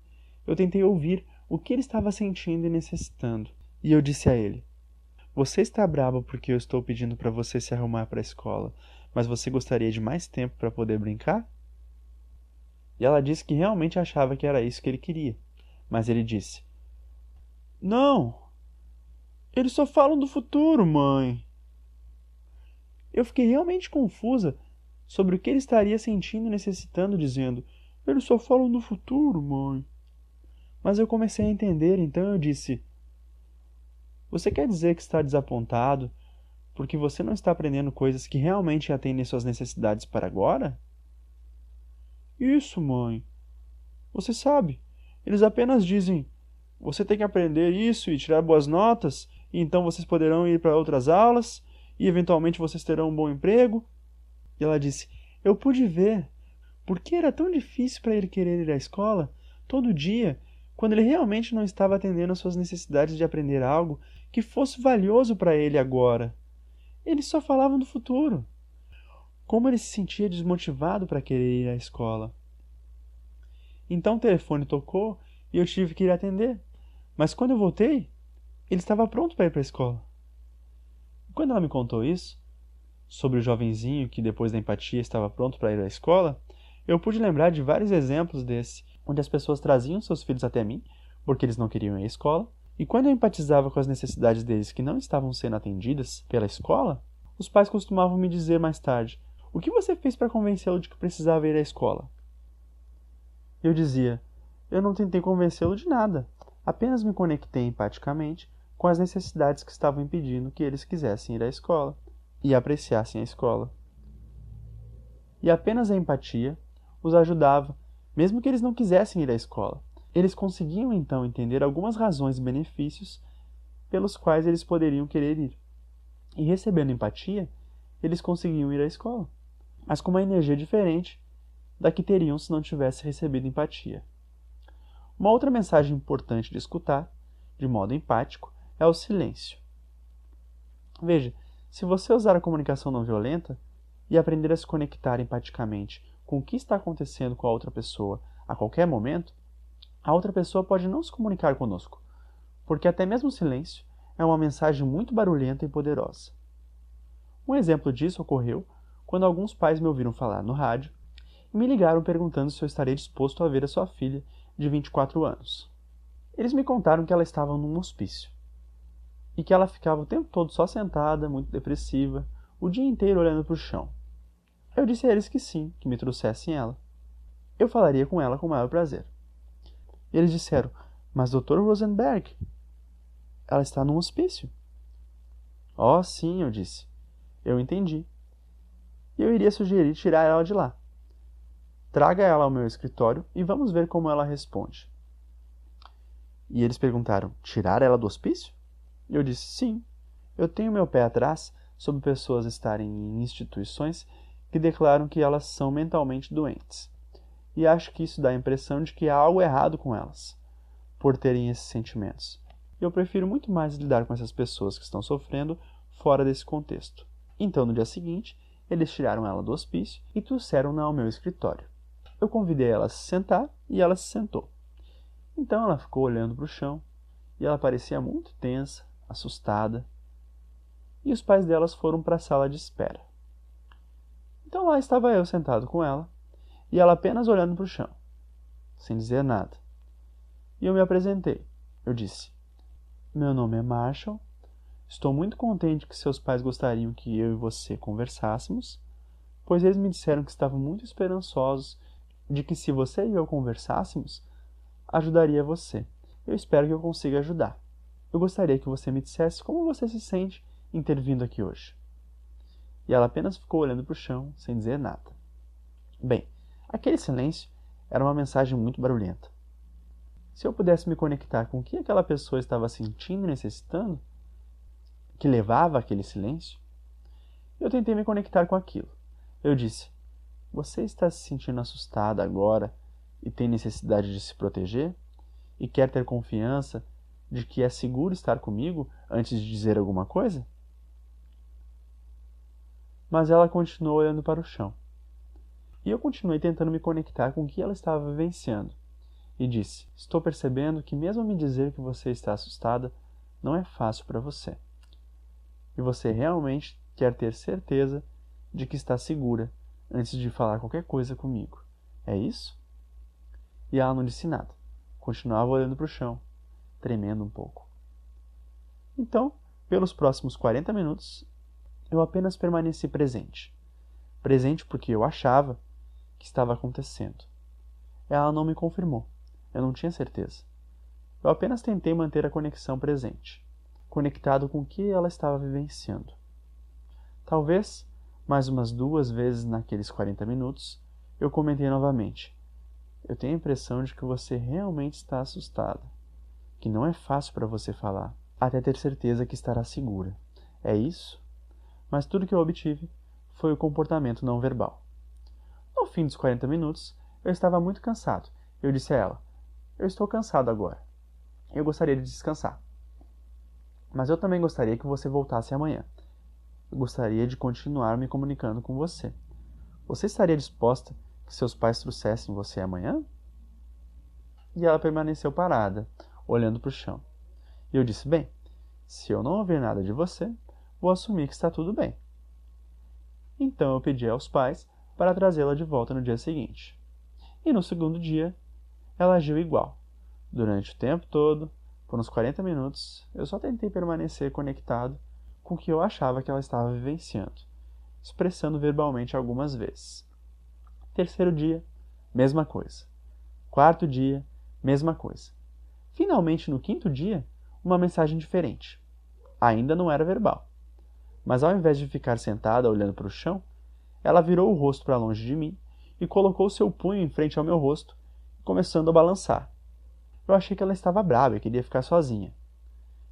Speaker 1: eu tentei ouvir o que ele estava sentindo e necessitando. E eu disse a ele: você está bravo porque eu estou pedindo para você se arrumar para a escola, mas você gostaria de mais tempo para poder brincar? E ela disse que realmente achava que era isso que ele queria. Mas ele disse: não, eles só falam do futuro, mãe. Eu fiquei realmente confusa sobre o que ele estaria sentindo e necessitando, dizendo: eles só falam do futuro, mãe. Mas eu comecei a entender, então eu disse: você quer dizer que está desapontado porque você não está aprendendo coisas que realmente atendem suas necessidades para agora? Isso, mãe. Você sabe, eles apenas dizem: você tem que aprender isso e tirar boas notas, e então vocês poderão ir para outras aulas, e eventualmente vocês terão um bom emprego. E ela disse: eu pude ver por que era tão difícil para ele querer ir à escola todo dia, quando ele realmente não estava atendendo às suas necessidades de aprender algo que fosse valioso para ele agora. Eles só falavam do futuro. Como ele se sentia desmotivado para querer ir à escola. Então o telefone tocou e eu tive que ir atender. Mas quando eu voltei, ele estava pronto para ir para a escola. Quando ela me contou isso, sobre o jovenzinho que depois da empatia estava pronto para ir à escola, eu pude lembrar de vários exemplos desse, onde as pessoas traziam seus filhos até mim, porque eles não queriam ir à escola, e quando eu empatizava com as necessidades deles que não estavam sendo atendidas pela escola, os pais costumavam me dizer mais tarde: o que você fez para convencê-lo de que precisava ir à escola? Eu dizia: eu não tentei convencê-lo de nada, apenas me conectei empaticamente com as necessidades que estavam impedindo que eles quisessem ir à escola e apreciassem a escola. E apenas a empatia os ajudava, mesmo que eles não quisessem ir à escola. Eles conseguiam então entender algumas razões e benefícios pelos quais eles poderiam querer ir. E recebendo empatia, eles conseguiam ir à escola, mas com uma energia diferente da que teriam se não tivessem recebido empatia. Uma outra mensagem importante de escutar, de modo empático, é o silêncio. Veja, se você usar a comunicação não violenta e aprender a se conectar empaticamente com o que está acontecendo com a outra pessoa a qualquer momento, a outra pessoa pode não se comunicar conosco, porque até mesmo o silêncio é uma mensagem muito barulhenta e poderosa. Um exemplo disso ocorreu quando alguns pais me ouviram falar no rádio e me ligaram perguntando se eu estaria disposto a ver a sua filha de 24 anos. Eles me contaram que ela estava num hospício e que ela ficava o tempo todo só sentada, muito depressiva, o dia inteiro olhando para o chão. Eu disse a eles que sim, que me trouxessem ela. Eu falaria com ela com o maior prazer. Eles disseram: mas Dr. Rosenberg, ela está num hospício. Oh, sim, eu disse. Eu entendi. E eu iria sugerir tirar ela de lá. Traga ela ao meu escritório e vamos ver como ela responde. E eles perguntaram: tirar ela do hospício? Eu disse: sim. Eu tenho meu pé atrás sobre pessoas estarem em instituições que declaram que elas são mentalmente doentes. E acho que isso dá a impressão de que há algo errado com elas, por terem esses sentimentos. Eu prefiro muito mais lidar com essas pessoas que estão sofrendo fora desse contexto. Então, no dia seguinte, eles tiraram ela do hospício e trouxeram-na ao meu escritório. Eu convidei ela a se sentar e ela se sentou. Então ela ficou olhando para o chão e ela parecia muito tensa, assustada. E os pais delas foram para a sala de espera. Então lá estava eu sentado com ela e ela apenas olhando para o chão, sem dizer nada. E eu me apresentei. Eu disse: meu nome é Marshall. Estou muito contente que seus pais gostariam que eu e você conversássemos, pois eles me disseram que estavam muito esperançosos de que se você e eu conversássemos, ajudaria você. Eu espero que eu consiga ajudar. Eu gostaria que você me dissesse como você se sente em ter vindo aqui hoje. E ela apenas ficou olhando para o chão, sem dizer nada. Bem, aquele silêncio era uma mensagem muito barulhenta. Se eu pudesse me conectar com o que aquela pessoa estava sentindo e necessitando, que levava àquele silêncio, eu tentei me conectar com aquilo. Eu disse: você está se sentindo assustada agora e tem necessidade de se proteger? E quer ter confiança de que é seguro estar comigo antes de dizer alguma coisa? mas ela continuou olhando para o chão. E eu continuei tentando me conectar com o que ela estava vivenciando. E disse: estou percebendo que mesmo me dizer que você está assustada não é fácil para você. E você realmente quer ter certeza de que está segura antes de falar qualquer coisa comigo. É isso? E ela não disse nada. Continuava olhando para o chão, tremendo um pouco. Então, pelos próximos 40 minutos, eu apenas permaneci presente. Presente porque eu achava que estava acontecendo. Ela não me confirmou. Eu não tinha certeza. Eu apenas tentei manter a conexão presente, conectado com o que ela estava vivenciando. Talvez, mais umas 2 vezes naqueles 40 minutos, eu comentei novamente: eu tenho a impressão de que você realmente está assustada, que não é fácil para você falar, até ter certeza que estará segura. É isso? Mas tudo que eu obtive foi o comportamento não verbal. No fim dos 40 minutos, eu estava muito cansado. Eu disse a ela: eu estou cansado agora. Eu gostaria de descansar. Mas eu também gostaria que você voltasse amanhã. Eu gostaria de continuar me comunicando com você. Você estaria disposta que seus pais trouxessem você amanhã? E ela permaneceu parada, olhando para o chão. E eu disse: bem, se eu não ouvir nada de você, vou assumir que está tudo bem. Então eu pedi aos pais para trazê-la de volta no dia seguinte. E no segundo dia, ela agiu igual. Durante o tempo todo, por uns 40 minutos, eu só tentei permanecer conectado com o que eu achava que ela estava vivenciando, expressando verbalmente algumas vezes. Terceiro dia, mesma coisa. Quarto dia, mesma coisa. Finalmente, no quinto dia, uma mensagem diferente. Ainda não era verbal. Mas ao invés de ficar sentada olhando para o chão, ela virou o rosto para longe de mim e colocou seu punho em frente ao meu rosto, começando a balançar. Eu achei que ela estava brava e queria ficar sozinha.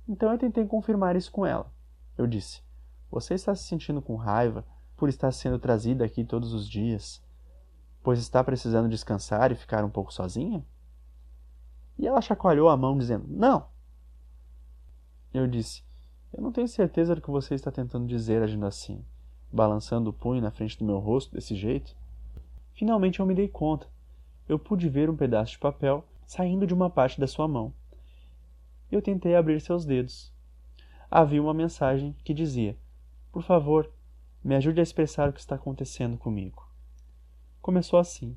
Speaker 1: Então eu tentei confirmar isso com ela. Eu disse: você está se sentindo com raiva por estar sendo trazida aqui todos os dias, pois está precisando descansar e ficar um pouco sozinha? E ela chacoalhou a mão dizendo: não. Eu disse: eu não tenho certeza do que você está tentando dizer agindo assim, balançando o punho na frente do meu rosto desse jeito. Finalmente eu me dei conta. Eu pude ver um pedaço de papel saindo de uma parte da sua mão. Eu tentei abrir seus dedos. Havia uma mensagem que dizia: por favor, me ajude a expressar o que está acontecendo comigo. Começou assim.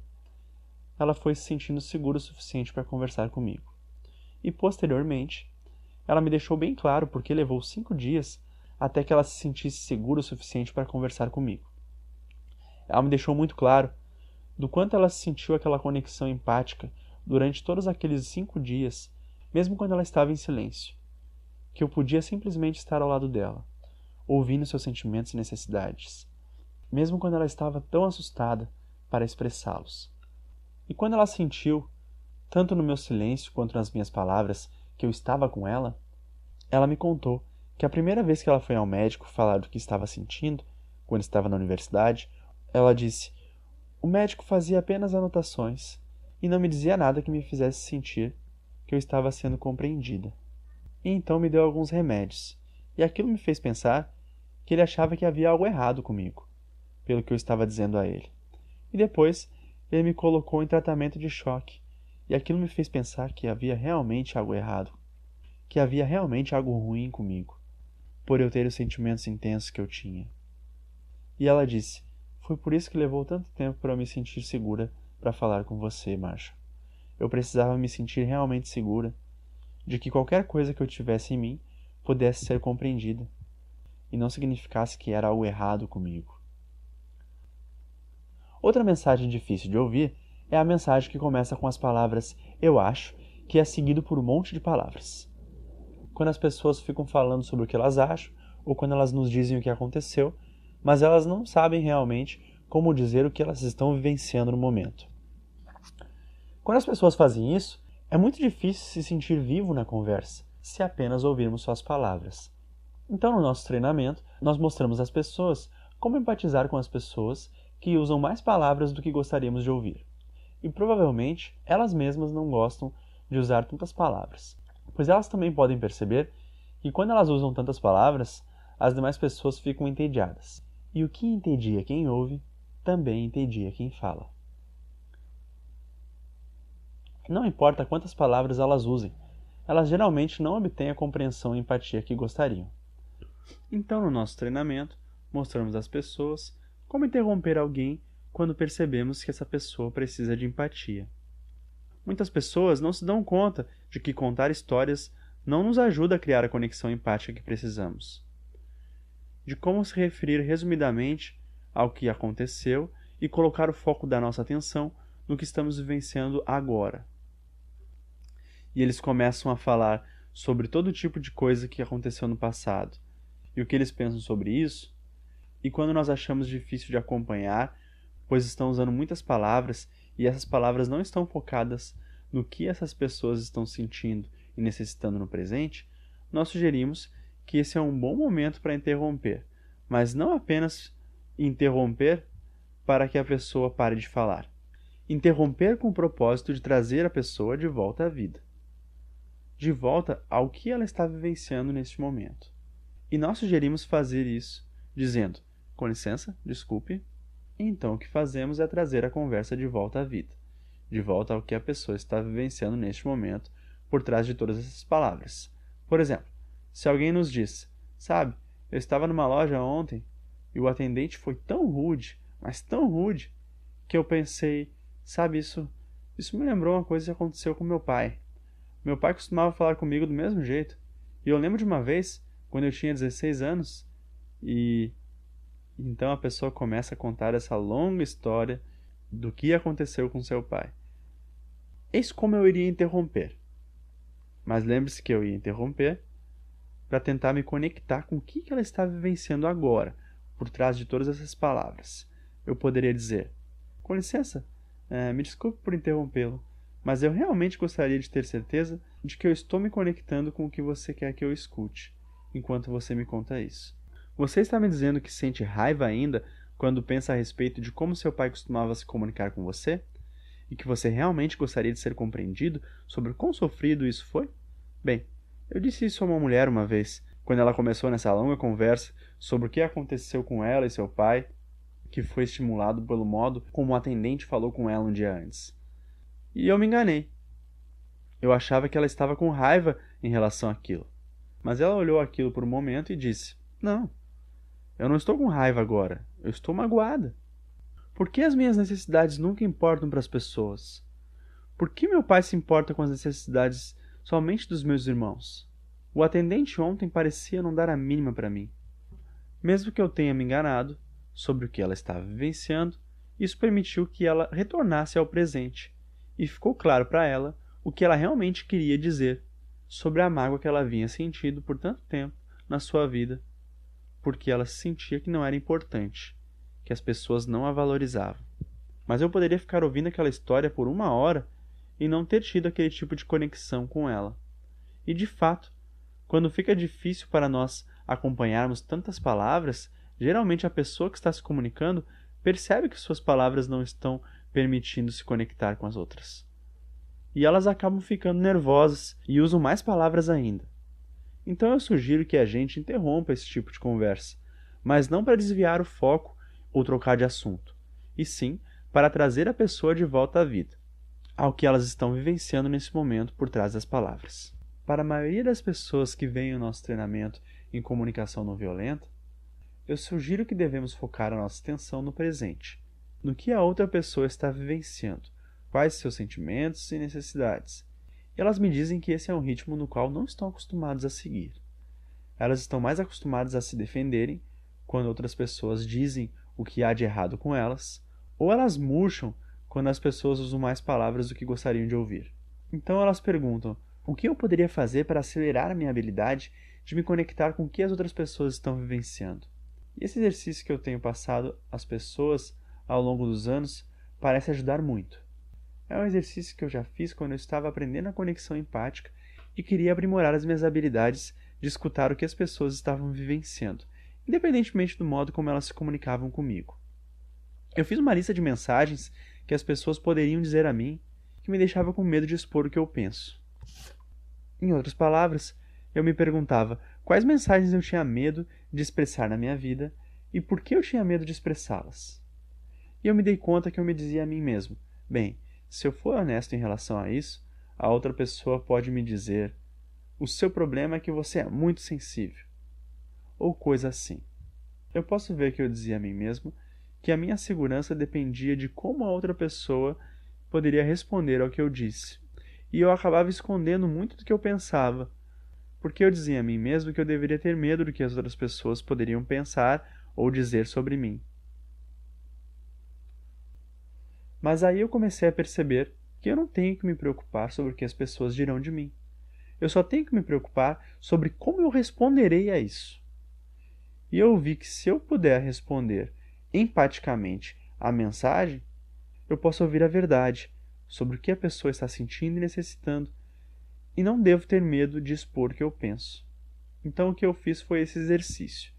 Speaker 1: Ela foi se sentindo segura o suficiente para conversar comigo. E, posteriormente, ela me deixou bem claro porque levou 5 dias até que ela se sentisse segura o suficiente para conversar comigo. Ela me deixou muito claro do quanto ela sentiu aquela conexão empática durante todos aqueles 5 dias, mesmo quando ela estava em silêncio, que eu podia simplesmente estar ao lado dela, ouvindo seus sentimentos e necessidades, mesmo quando ela estava tão assustada para expressá-los. E quando ela sentiu, tanto no meu silêncio quanto nas minhas palavras, que eu estava com ela, ela me contou que a primeira vez que ela foi ao médico falar do que estava sentindo, quando estava na universidade, ela disse: o médico fazia apenas anotações e não me dizia nada que me fizesse sentir que eu estava sendo compreendida. E então me deu alguns remédios, e aquilo me fez pensar que ele achava que havia algo errado comigo, pelo que eu estava dizendo a ele. E depois ele me colocou em tratamento de choque, e aquilo me fez pensar que havia realmente algo errado, que havia realmente algo ruim comigo, por eu ter os sentimentos intensos que eu tinha. E ela disse: foi por isso que levou tanto tempo para eu me sentir segura para falar com você, Marsha. Eu precisava me sentir realmente segura de que qualquer coisa que eu tivesse em mim pudesse ser compreendida e não significasse que era algo errado comigo. Outra mensagem difícil de ouvir é a mensagem que começa com as palavras "eu acho", que é seguido por um monte de palavras. Quando as pessoas ficam falando sobre o que elas acham, ou quando elas nos dizem o que aconteceu, mas elas não sabem realmente como dizer o que elas estão vivenciando no momento. Quando as pessoas fazem isso, é muito difícil se sentir vivo na conversa, se apenas ouvirmos suas palavras. Então, no nosso treinamento, nós mostramos às pessoas como empatizar com as pessoas que usam mais palavras do que gostaríamos de ouvir. E provavelmente, elas mesmas não gostam de usar tantas palavras, pois elas também podem perceber que quando elas usam tantas palavras, as demais pessoas ficam entediadas. E o que entendia quem ouve, também entendia quem fala. Não importa quantas palavras elas usem, elas geralmente não obtêm a compreensão e empatia que gostariam. Então, no nosso treinamento, mostramos às pessoas como interromper alguém quando percebemos que essa pessoa precisa de empatia. Muitas pessoas não se dão conta de que contar histórias não nos ajuda a criar a conexão empática que precisamos. De como se referir resumidamente ao que aconteceu e colocar o foco da nossa atenção no que estamos vivenciando agora. E eles começam a falar sobre todo tipo de coisa que aconteceu no passado e o que eles pensam sobre isso. E quando nós achamos difícil de acompanhar, pois estão usando muitas palavras e essas palavras não estão focadas no que essas pessoas estão sentindo e necessitando no presente, nós sugerimos que esse é um bom momento para interromper, mas não apenas interromper para que a pessoa pare de falar. Interromper com o propósito de trazer a pessoa de volta à vida, de volta ao que ela está vivenciando neste momento. E nós sugerimos fazer isso dizendo: com licença, desculpe. Então o que fazemos é trazer a conversa de volta à vida, de volta ao que a pessoa está vivenciando neste momento por trás de todas essas palavras. Por exemplo, se alguém nos diz: sabe, eu estava numa loja ontem e o atendente foi tão rude, mas tão rude, que eu pensei, sabe, isso me lembrou uma coisa que aconteceu com meu pai. Meu pai costumava falar comigo do mesmo jeito. E eu lembro de uma vez, quando eu tinha 16 anos, e então a pessoa começa a contar essa longa história do que aconteceu com seu pai. Eis como eu iria interromper. Mas lembre-se que eu ia interromper para tentar me conectar com o que ela está vivenciando agora, por trás de todas essas palavras. Eu poderia dizer: com licença, me desculpe por interrompê-lo, mas eu realmente gostaria de ter certeza de que eu estou me conectando com o que você quer que eu escute, enquanto você me conta isso. Você está me dizendo que sente raiva ainda quando pensa a respeito de como seu pai costumava se comunicar com você? E que você realmente gostaria de ser compreendido sobre o quão sofrido isso foi? Bem, eu disse isso a uma mulher uma vez, quando ela começou nessa longa conversa sobre o que aconteceu com ela e seu pai, que foi estimulado pelo modo como o atendente falou com ela um dia antes. E eu me enganei. Eu achava que ela estava com raiva em relação àquilo. Mas ela olhou aquilo por um momento e disse: não, eu não estou com raiva agora, eu estou magoada. Por que as minhas necessidades nunca importam para as pessoas? Por que meu pai se importa com as necessidades somente dos meus irmãos? O atendente ontem parecia não dar a mínima para mim. Mesmo que eu tenha me enganado sobre o que ela estava vivenciando, isso permitiu que ela retornasse ao presente, e ficou claro para ela o que ela realmente queria dizer sobre a mágoa que ela havia sentido por tanto tempo na sua vida, porque ela sentia que não era importante, que as pessoas não a valorizavam. Mas eu poderia ficar ouvindo aquela história por 1 hora e não ter tido aquele tipo de conexão com ela. E de fato, quando fica difícil para nós acompanharmos tantas palavras, geralmente a pessoa que está se comunicando percebe que suas palavras não estão permitindo se conectar com as outras. E elas acabam ficando nervosas e usam mais palavras ainda. Então eu sugiro que a gente interrompa esse tipo de conversa, mas não para desviar o foco ou trocar de assunto, e sim para trazer a pessoa de volta à vida, ao que elas estão vivenciando nesse momento por trás das palavras. Para a maioria das pessoas que vêm ao nosso treinamento em comunicação não violenta, eu sugiro que devemos focar a nossa atenção no presente, no que a outra pessoa está vivenciando, quais seus sentimentos e necessidades. E elas me dizem que esse é um ritmo no qual não estão acostumados a seguir. Elas estão mais acostumadas a se defenderem quando outras pessoas dizem o que há de errado com elas, ou elas murcham quando as pessoas usam mais palavras do que gostariam de ouvir. Então elas perguntam: o que eu poderia fazer para acelerar a minha habilidade de me conectar com o que as outras pessoas estão vivenciando? E esse exercício que eu tenho passado às pessoas ao longo dos anos parece ajudar muito. É um exercício que eu já fiz quando eu estava aprendendo a conexão empática e queria aprimorar as minhas habilidades de escutar o que as pessoas estavam vivenciando, independentemente do modo como elas se comunicavam comigo. Eu fiz uma lista de mensagens que as pessoas poderiam dizer a mim que me deixava com medo de expor o que eu penso. Em outras palavras, eu me perguntava quais mensagens eu tinha medo de expressar na minha vida e por que eu tinha medo de expressá-las. E eu me dei conta que eu me dizia a mim mesmo: bem, se eu for honesto em relação a isso, a outra pessoa pode me dizer: o seu problema é que você é muito sensível, ou coisa assim. Eu posso ver que eu dizia a mim mesmo que a minha segurança dependia de como a outra pessoa poderia responder ao que eu disse, e eu acabava escondendo muito do que eu pensava, porque eu dizia a mim mesmo que eu deveria ter medo do que as outras pessoas poderiam pensar ou dizer sobre mim. Mas aí eu comecei a perceber que eu não tenho que me preocupar sobre o que as pessoas dirão de mim. Eu só tenho que me preocupar sobre como eu responderei a isso. E eu vi que se eu puder responder empaticamente à mensagem, eu posso ouvir a verdade sobre o que a pessoa está sentindo e necessitando, e não devo ter medo de expor o que eu penso. Então o que eu fiz foi esse exercício.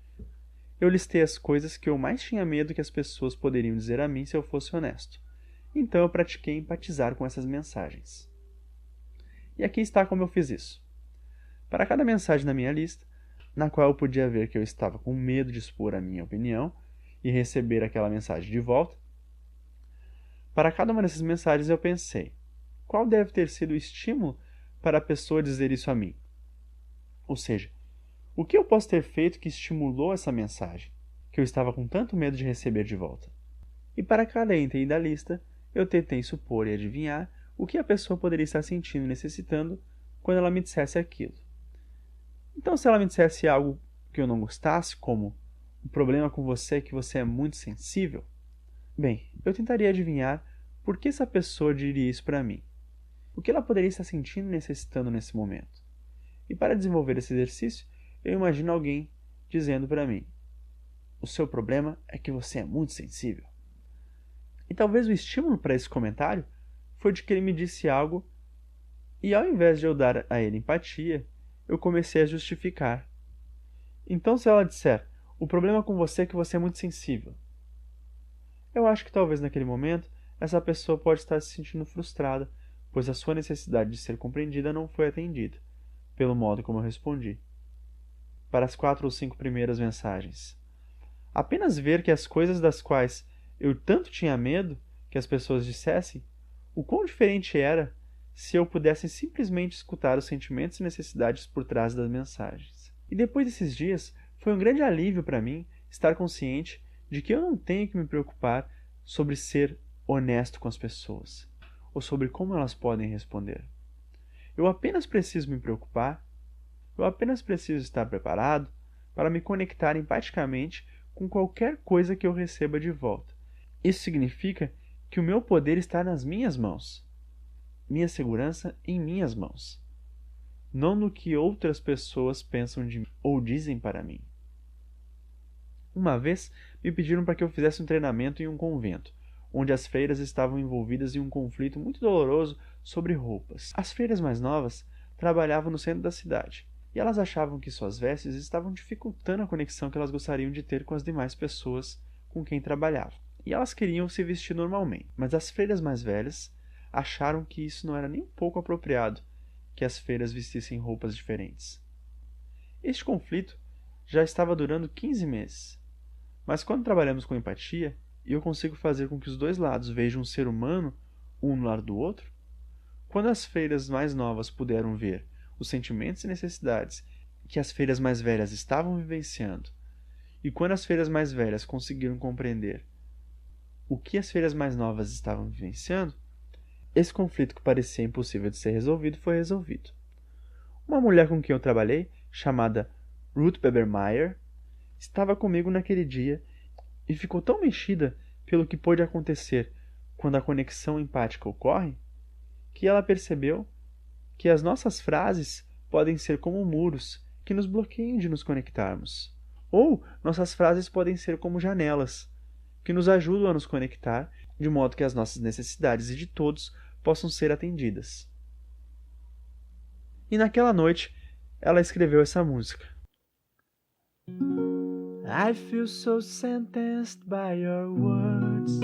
Speaker 1: Eu listei as coisas que eu mais tinha medo que as pessoas poderiam dizer a mim se eu fosse honesto. Então eu pratiquei empatizar com essas mensagens. E aqui está como eu fiz isso. Para cada mensagem na minha lista, na qual eu podia ver que eu estava com medo de expor a minha opinião e receber aquela mensagem de volta, para cada uma dessas mensagens eu pensei: qual deve ter sido o estímulo para a pessoa dizer isso a mim? Ou seja, o que eu posso ter feito que estimulou essa mensagem, que eu estava com tanto medo de receber de volta? E para cada item da lista, eu tentei supor e adivinhar o que a pessoa poderia estar sentindo e necessitando quando ela me dissesse aquilo. Então, se ela me dissesse algo que eu não gostasse, como: o problema com você é que você é muito sensível, bem, eu tentaria adivinhar por que essa pessoa diria isso para mim. O que ela poderia estar sentindo e necessitando nesse momento. E para desenvolver esse exercício, eu imagino alguém dizendo para mim: o seu problema é que você é muito sensível. E talvez o estímulo para esse comentário foi de que ele me disse algo, e ao invés de eu dar a ele empatia, eu comecei a justificar. Então, se ela disser: o problema com você é que você é muito sensível, eu acho que talvez naquele momento essa pessoa pode estar se sentindo frustrada, pois a sua necessidade de ser compreendida não foi atendida, pelo modo como eu respondi. Para as 4 ou 5 primeiras mensagens, apenas ver que as coisas das quais eu tanto tinha medo que as pessoas dissessem, o quão diferente era se eu pudesse simplesmente escutar os sentimentos e necessidades por trás das mensagens. E depois desses dias, foi um grande alívio para mim estar consciente de que eu não tenho que me preocupar sobre ser honesto com as pessoas, ou sobre como elas podem responder. Eu apenas preciso me preocupar, eu apenas preciso estar preparado para me conectar empaticamente com qualquer coisa que eu receba de volta. Isso significa que o meu poder está nas minhas mãos, minha segurança em minhas mãos, não no que outras pessoas pensam de mim ou dizem para mim. Uma vez me pediram para que eu fizesse um treinamento em um convento, onde as freiras estavam envolvidas em um conflito muito doloroso sobre roupas. As freiras mais novas trabalhavam no centro da cidade, e elas achavam que suas vestes estavam dificultando a conexão que elas gostariam de ter com as demais pessoas com quem trabalhavam. E elas queriam se vestir normalmente, mas as freiras mais velhas acharam que isso não era nem um pouco apropriado, que as freiras vestissem roupas diferentes. Este conflito já estava durando 15 meses, mas quando trabalhamos com empatia, e eu consigo fazer com que os dois lados vejam um ser humano, um no lado do outro, quando as freiras mais novas puderam ver os sentimentos e necessidades que as freiras mais velhas estavam vivenciando, e quando as freiras mais velhas conseguiram compreender o que as freiras mais novas estavam vivenciando, esse conflito que parecia impossível de ser resolvido foi resolvido. Uma mulher com quem eu trabalhei, chamada Ruth Bebermeyer, estava comigo naquele dia e ficou tão mexida pelo que pôde acontecer quando a conexão empática ocorre, que ela percebeu que as nossas frases podem ser como muros que nos bloqueiam de nos conectarmos. Ou nossas frases podem ser como janelas que nos ajudam a nos conectar de modo que as nossas necessidades e de todos possam ser atendidas. E naquela noite, ela escreveu essa música. I feel so sentenced by your words.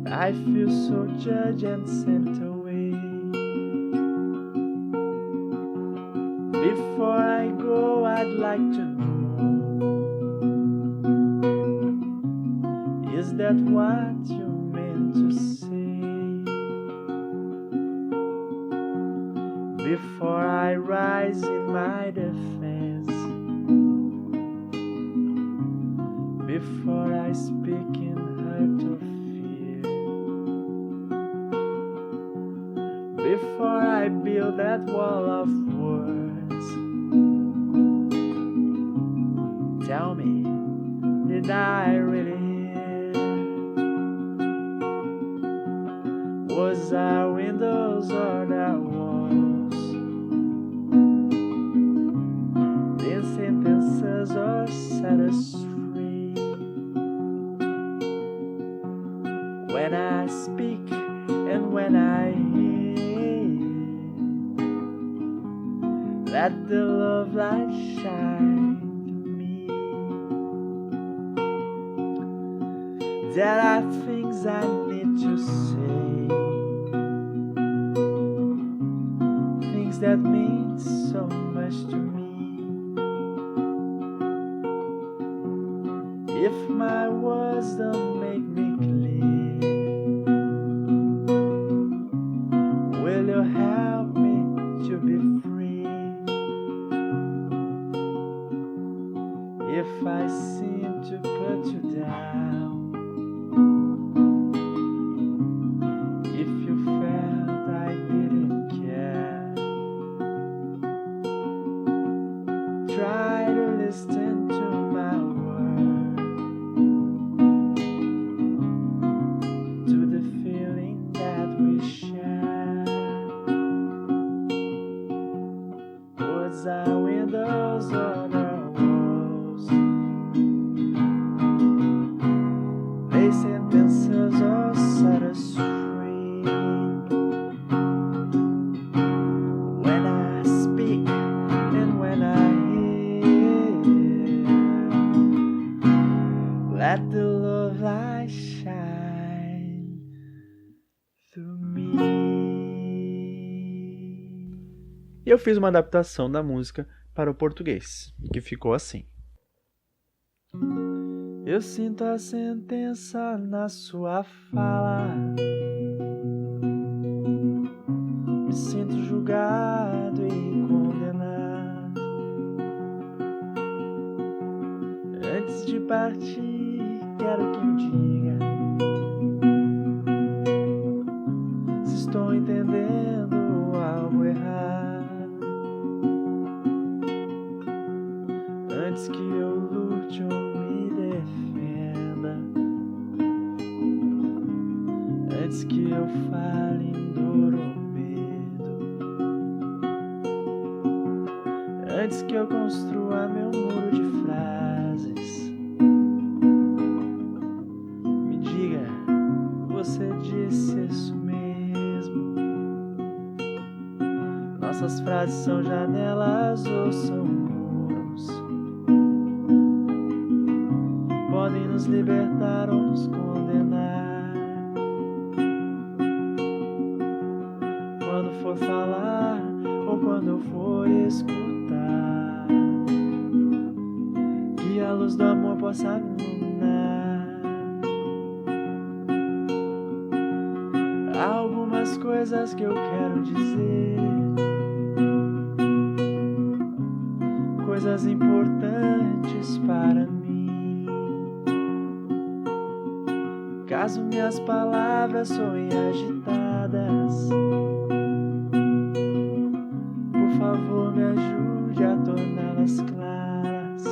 Speaker 1: I feel so judged and sent away. Before I go, I'd like to know
Speaker 2: is that what you meant to say? Before I rise in my defense, before I speak in hurt or fear, before I build that wall of words, tell me, did I really hear? Was our windows or our walls? Then sentences or set us free? When I speak and when I hear, let the love light shine through me. There are things I need to say, things that mean so much to me. If my words don't make me clear, will you help me to be free? If I seem to put you down, if you felt I didn't care, try to listen to my word, to the feeling that we share. Words are windows on our walls, they sentences or set us free. When I speak and when I hear, let the love light shine through me.
Speaker 1: E eu fiz uma adaptação da música para o português, que ficou assim.
Speaker 2: Eu sinto a sentença na sua fala, me sinto julgado e condenado. Antes de partir, quero que me diga se estou entendendo algo errado. Antes que eu lute ou me defenda, antes que eu fale em dor ou medo, antes que eu construa meu muro de frases, me diga, você disse isso mesmo? Nossas frases são janelas ou são muros? Podem nos libertar ou nos condenar. Quando for falar ou quando eu for escutar, que a luz do amor possa me iluminar. Há algumas coisas que eu quero dizer, coisas importantes para mim. Caso minhas palavras soem agitadas, por favor me ajude a torná-las claras.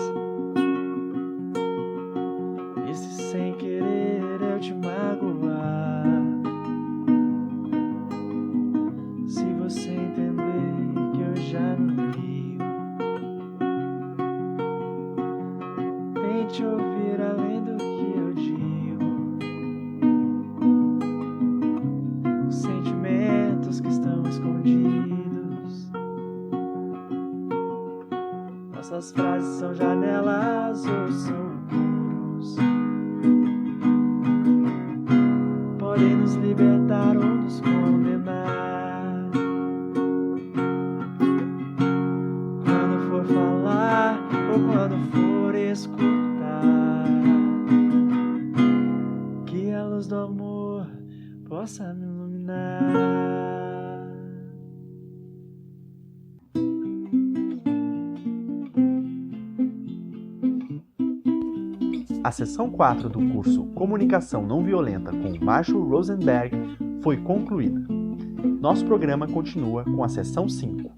Speaker 2: E se sem querer eu te magoar, se você entender que eu já não rio, tente ouvir além do que eu digo. Sentimentos que estão escondidos. Nossas frases são janelas ou são muros? Podem nos libertar ou nos condenar. Quando for falar ou quando for escutar, possa me iluminar.
Speaker 1: A sessão 4 do curso Comunicação Não Violenta com Marshall Rosenberg foi concluída. Nosso programa continua com a sessão 5.